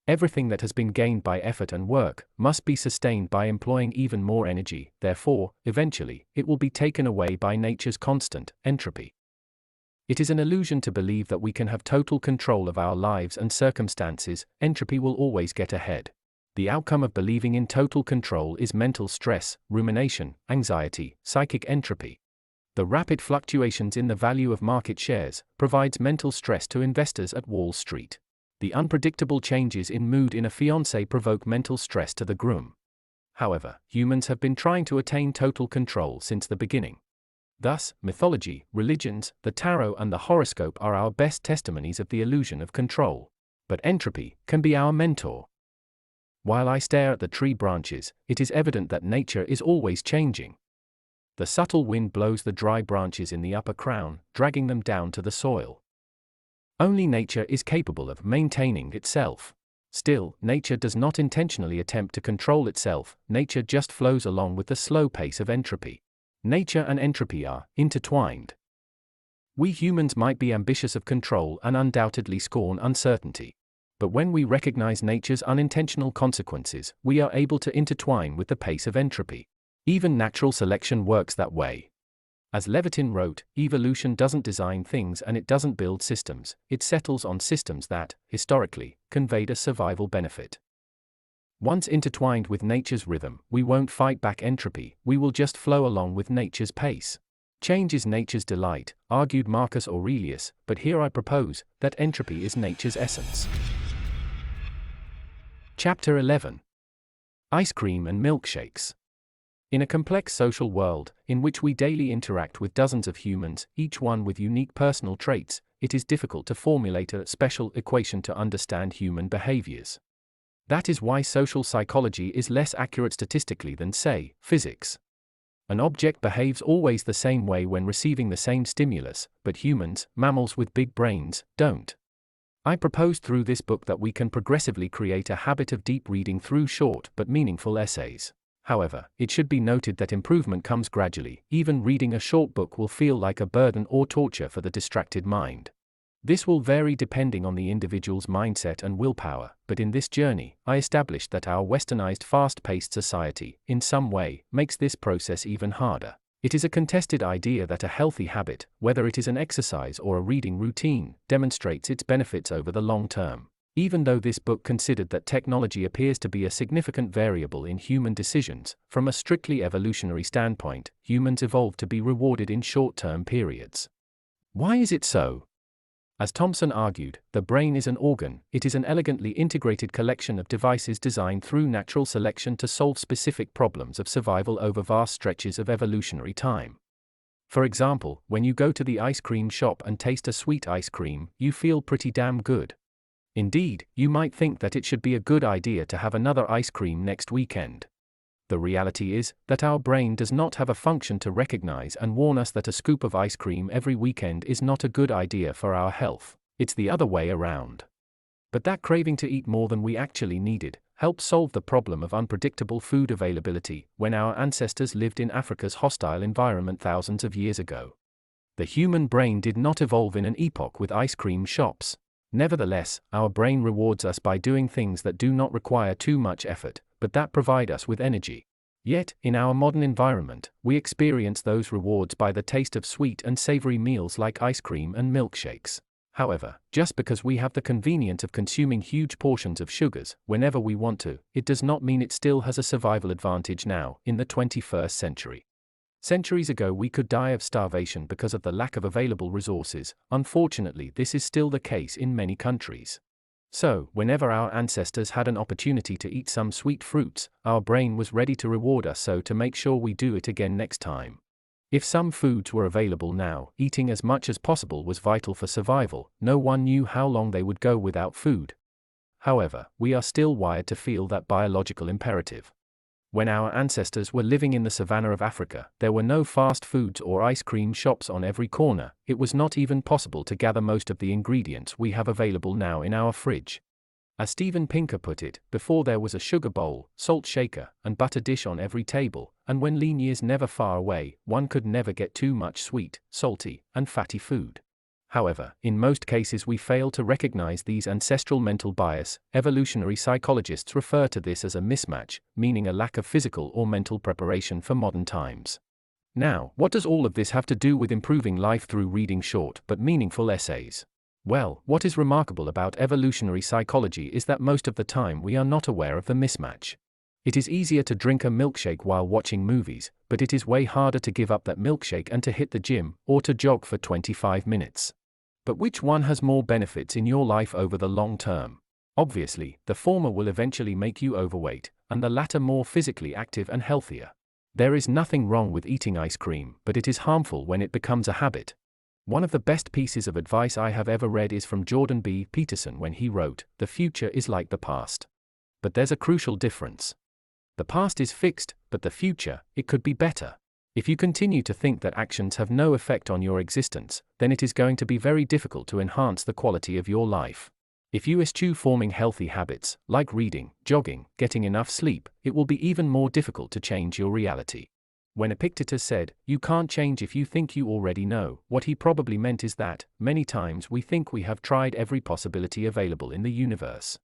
Everything that has been gained by effort and work must be sustained by employing even more energy, therefore, eventually, it will be taken away by nature's constant entropy. It is an illusion to believe that we can have total control of our lives and circumstances. Entropy will always get ahead. The outcome of believing in total control is mental stress, rumination, anxiety, psychic entropy. The rapid fluctuations in the value of market shares provides mental stress to investors at Wall Street. The unpredictable changes in mood in a fiancé provoke mental stress to the groom. However, humans have been trying to attain total control since the beginning. Thus, mythology, religions, the tarot and the horoscope are our best testimonies of the illusion of control. But entropy can be our mentor. While I stare at the tree branches, it is evident that nature is always changing. The subtle wind blows the dry branches in the upper crown, dragging them down to the soil. Only nature is capable of maintaining itself. Still, nature does not intentionally attempt to control itself, nature just flows along with the slow pace of entropy. Nature and entropy are intertwined. We humans might be ambitious of control and undoubtedly scorn uncertainty. But when we recognize nature's unintentional consequences, we are able to intertwine with the pace of entropy. Even natural selection works that way. As Levitin wrote, evolution doesn't design things and it doesn't build systems, it settles on systems that, historically, conveyed a survival benefit. Once intertwined with nature's rhythm, we won't fight back entropy, we will just flow along with nature's pace. Change is nature's delight, argued Marcus Aurelius, but here I propose that entropy is nature's essence. Chapter 11. Ice cream and milkshakes. In a complex social world, in which we daily interact with dozens of humans, each one with unique personal traits, it is difficult to formulate a special equation to understand human behaviors. That is why social psychology is less accurate statistically than, say, physics. An object behaves always the same way when receiving the same stimulus, but humans, mammals with big brains, don't. I propose through this book that we can progressively create a habit of deep reading through short but meaningful essays. However, it should be noted that improvement comes gradually. Even reading a short book will feel like a burden or torture for the distracted mind. This will vary depending on the individual's mindset and willpower, but in this journey, I established that our westernized fast-paced society, in some way, makes this process even harder. It is a contested idea that a healthy habit, whether it is an exercise or a reading routine, demonstrates its benefits over the long term. Even though this book considered that technology appears to be a significant variable in human decisions, from a strictly evolutionary standpoint, humans evolved to be rewarded in short-term periods. Why is it so? As Thompson argued, the brain is an organ. It is an elegantly integrated collection of devices designed through natural selection to solve specific problems of survival over vast stretches of evolutionary time. For example, when you go to the ice cream shop and taste a sweet ice cream, you feel pretty damn good. Indeed, you might think that it should be a good idea to have another ice cream next weekend. The reality is that our brain does not have a function to recognize and warn us that a scoop of ice cream every weekend is not a good idea for our health. It's the other way around. But that craving to eat more than we actually needed helped solve the problem of unpredictable food availability when our ancestors lived in Africa's hostile environment thousands of years ago. The human brain did not evolve in an epoch with ice cream shops. Nevertheless, our brain rewards us by doing things that do not require too much effort, but that provide us with energy. Yet, in our modern environment, we experience those rewards by the taste of sweet and savory meals like ice cream and milkshakes. However, just because we have the convenience of consuming huge portions of sugars whenever we want to, it does not mean it still has a survival advantage now, in the 21st century. Centuries ago we could die of starvation because of the lack of available resources. Unfortunately, this is still the case in many countries. So, whenever our ancestors had an opportunity to eat some sweet fruits, our brain was ready to reward us so to make sure we do it again next time. If some foods were available now, eating as much as possible was vital for survival. No one knew how long they would go without food. However, we are still wired to feel that biological imperative. When our ancestors were living in the savannah of Africa, there were no fast foods or ice cream shops on every corner. It was not even possible to gather most of the ingredients we have available now in our fridge. As Steven Pinker put it, before there was a sugar bowl, salt shaker, and butter dish on every table, and when lean years never far away, one could never get too much sweet, salty, and fatty food. However, in most cases we fail to recognize these ancestral mental bias. Evolutionary psychologists refer to this as a mismatch, meaning a lack of physical or mental preparation for modern times. Now, what does all of this have to do with improving life through reading short but meaningful essays? Well, what is remarkable about evolutionary psychology is that most of the time we are not aware of the mismatch. It is easier to drink a milkshake while watching movies, but it is way harder to give up that milkshake and to hit the gym, or to jog for 25 minutes. But which one has more benefits in your life over the long term? Obviously, the former will eventually make you overweight, and the latter more physically active and healthier. There is nothing wrong with eating ice cream, but it is harmful when it becomes a habit. One of the best pieces of advice I have ever read is from Jordan B. Peterson when he wrote, "The future is like the past. But there's a crucial difference. The past is fixed, but the future, it could be better." If you continue to think that actions have no effect on your existence, then it is going to be very difficult to enhance the quality of your life. If you eschew forming healthy habits, like reading, jogging, getting enough sleep, it will be even more difficult to change your reality. When Epictetus said, "You can't change if you think you already know," what he probably meant is that, many times we think we have tried every possibility available in the universe.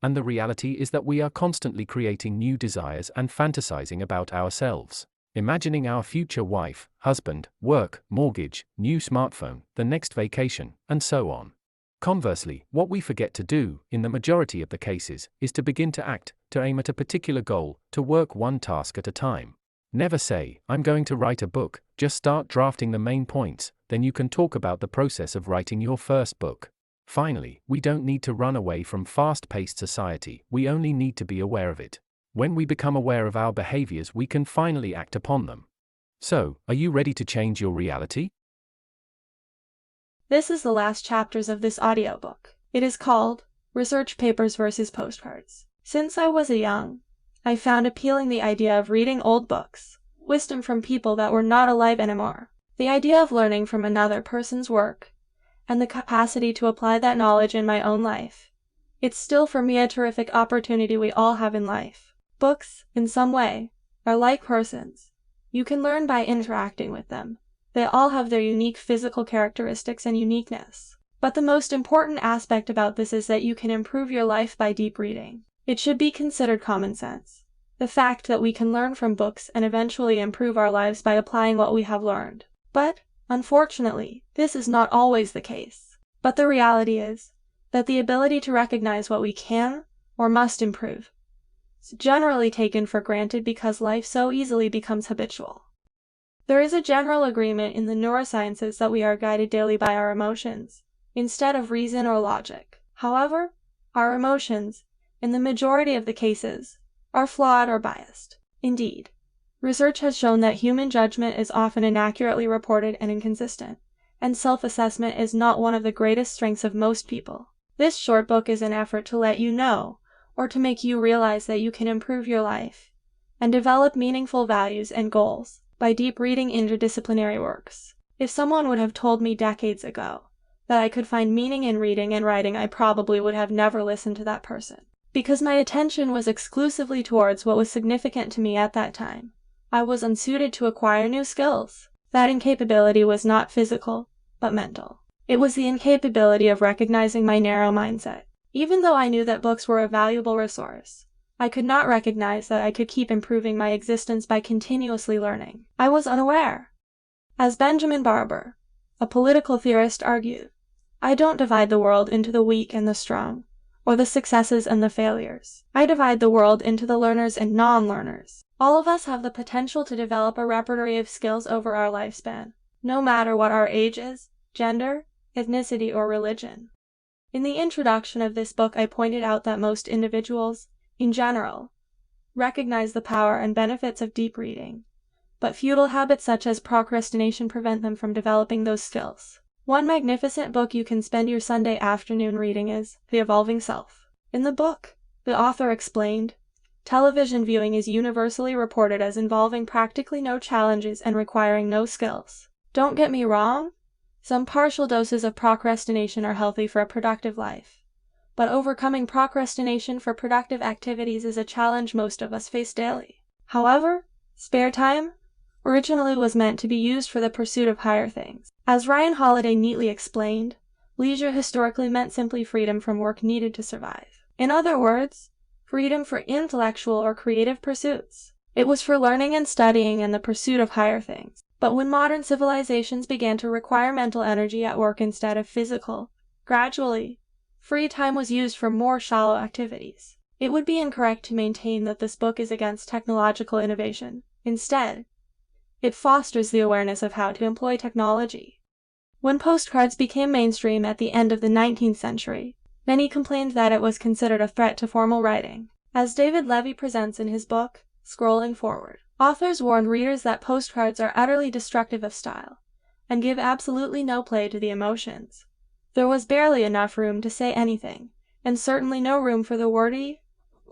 And the reality is that we are constantly creating new desires and fantasizing about ourselves. Imagining our future wife, husband, work, mortgage, new smartphone, the next vacation, and so on. Conversely, what we forget to do, in the majority of the cases, is to begin to act, to aim at a particular goal, to work one task at a time. Never say, "I'm going to write a book," just start drafting the main points, then you can talk about the process of writing your first book. Finally, we don't need to run away from fast-paced society, we only need to be aware of it. When we become aware of our behaviors, we can finally act upon them. So, are you ready to change your reality? This is the last chapters of this audiobook. It is called Research Papers versus Postcards. Since I was young, I found appealing the idea of reading old books, wisdom from people that were not alive anymore. The idea of learning from another person's work, and the capacity to apply that knowledge in my own life. It's still for me a terrific opportunity we all have in life. Books, in some way, are like persons. You can learn by interacting with them. They all have their unique physical characteristics and uniqueness. But the most important aspect about this is that you can improve your life by deep reading. It should be considered common sense. The fact that we can learn from books and eventually improve our lives by applying what we have learned. But, unfortunately, this is not always the case. But the reality is that the ability to recognize what we can or must improve is generally taken for granted because life so easily becomes habitual. There is a general agreement in the neurosciences that we are guided daily by our emotions, instead of reason or logic. However, our emotions, in the majority of the cases, are flawed or biased. Indeed, research has shown that human judgment is often inaccurately reported and inconsistent, and self-assessment is not one of the greatest strengths of most people. This short book is an effort to let you know, or to make you realize that you can improve your life and develop meaningful values and goals by deep reading interdisciplinary works. If someone would have told me decades ago that I could find meaning in reading and writing, I probably would have never listened to that person. Because my attention was exclusively towards what was significant to me at that time, I was unsuited to acquire new skills. That incapability was not physical, but mental. It was the incapability of recognizing my narrow mindset. Even though I knew that books were a valuable resource, I could not recognize that I could keep improving my existence by continuously learning. I was unaware. As Benjamin Barber, a political theorist, argued, I don't divide the world into the weak and the strong, or the successes and the failures. I divide the world into the learners and non-learners. All of us have the potential to develop a repertoire of skills over our lifespan, no matter what our age is, gender, ethnicity, or religion. In the introduction of this book, I pointed out that most individuals, in general, recognize the power and benefits of deep reading, but futile habits such as procrastination prevent them from developing those skills. One magnificent book you can spend your Sunday afternoon reading is The Evolving Self. In the book, the author explained, television viewing is universally reported as involving practically no challenges and requiring no skills. Don't get me wrong, some partial doses of procrastination are healthy for a productive life. But overcoming procrastination for productive activities is a challenge most of us face daily. However, spare time originally was meant to be used for the pursuit of higher things. As Ryan Holiday neatly explained, leisure historically meant simply freedom from work needed to survive. In other words, freedom for intellectual or creative pursuits. It was for learning and studying and the pursuit of higher things. But when modern civilizations began to require mental energy at work instead of physical, gradually, free time was used for more shallow activities. It would be incorrect to maintain that this book is against technological innovation. Instead, it fosters the awareness of how to employ technology. When postcards became mainstream at the end of the 19th century, many complained that it was considered a threat to formal writing. As David Levy presents in his book, Scrolling Forward, authors warned readers that postcards are utterly destructive of style and give absolutely no play to the emotions. There was barely enough room to say anything, and certainly no room for the wordy,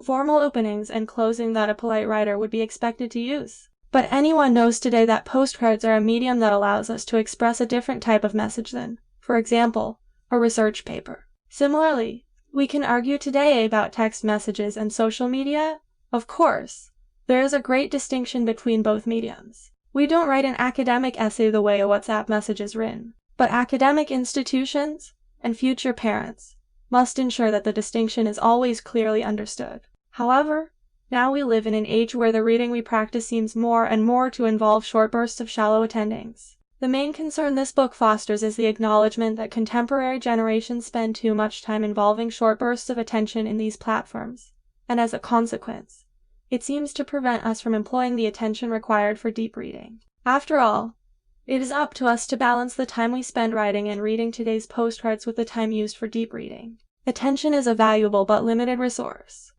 formal openings and closing that a polite writer would be expected to use. But anyone knows today that postcards are a medium that allows us to express a different type of message than, for example, a research paper. Similarly, we can argue today about text messages and social media. Of course, there is a great distinction between both mediums. We don't write an academic essay the way a WhatsApp message is written, but academic institutions and future parents must ensure that the distinction is always clearly understood. However, now we live in an age where the reading we practice seems more and more to involve short bursts of shallow attendings. The main concern this book fosters is the acknowledgement that contemporary generations spend too much time involving short bursts of attention in these platforms, and as a consequence, it seems to prevent us from employing the attention required for deep reading. After all, it is up to us to balance the time we spend writing and reading today's postcards with the time used for deep reading. Attention is a valuable but limited resource.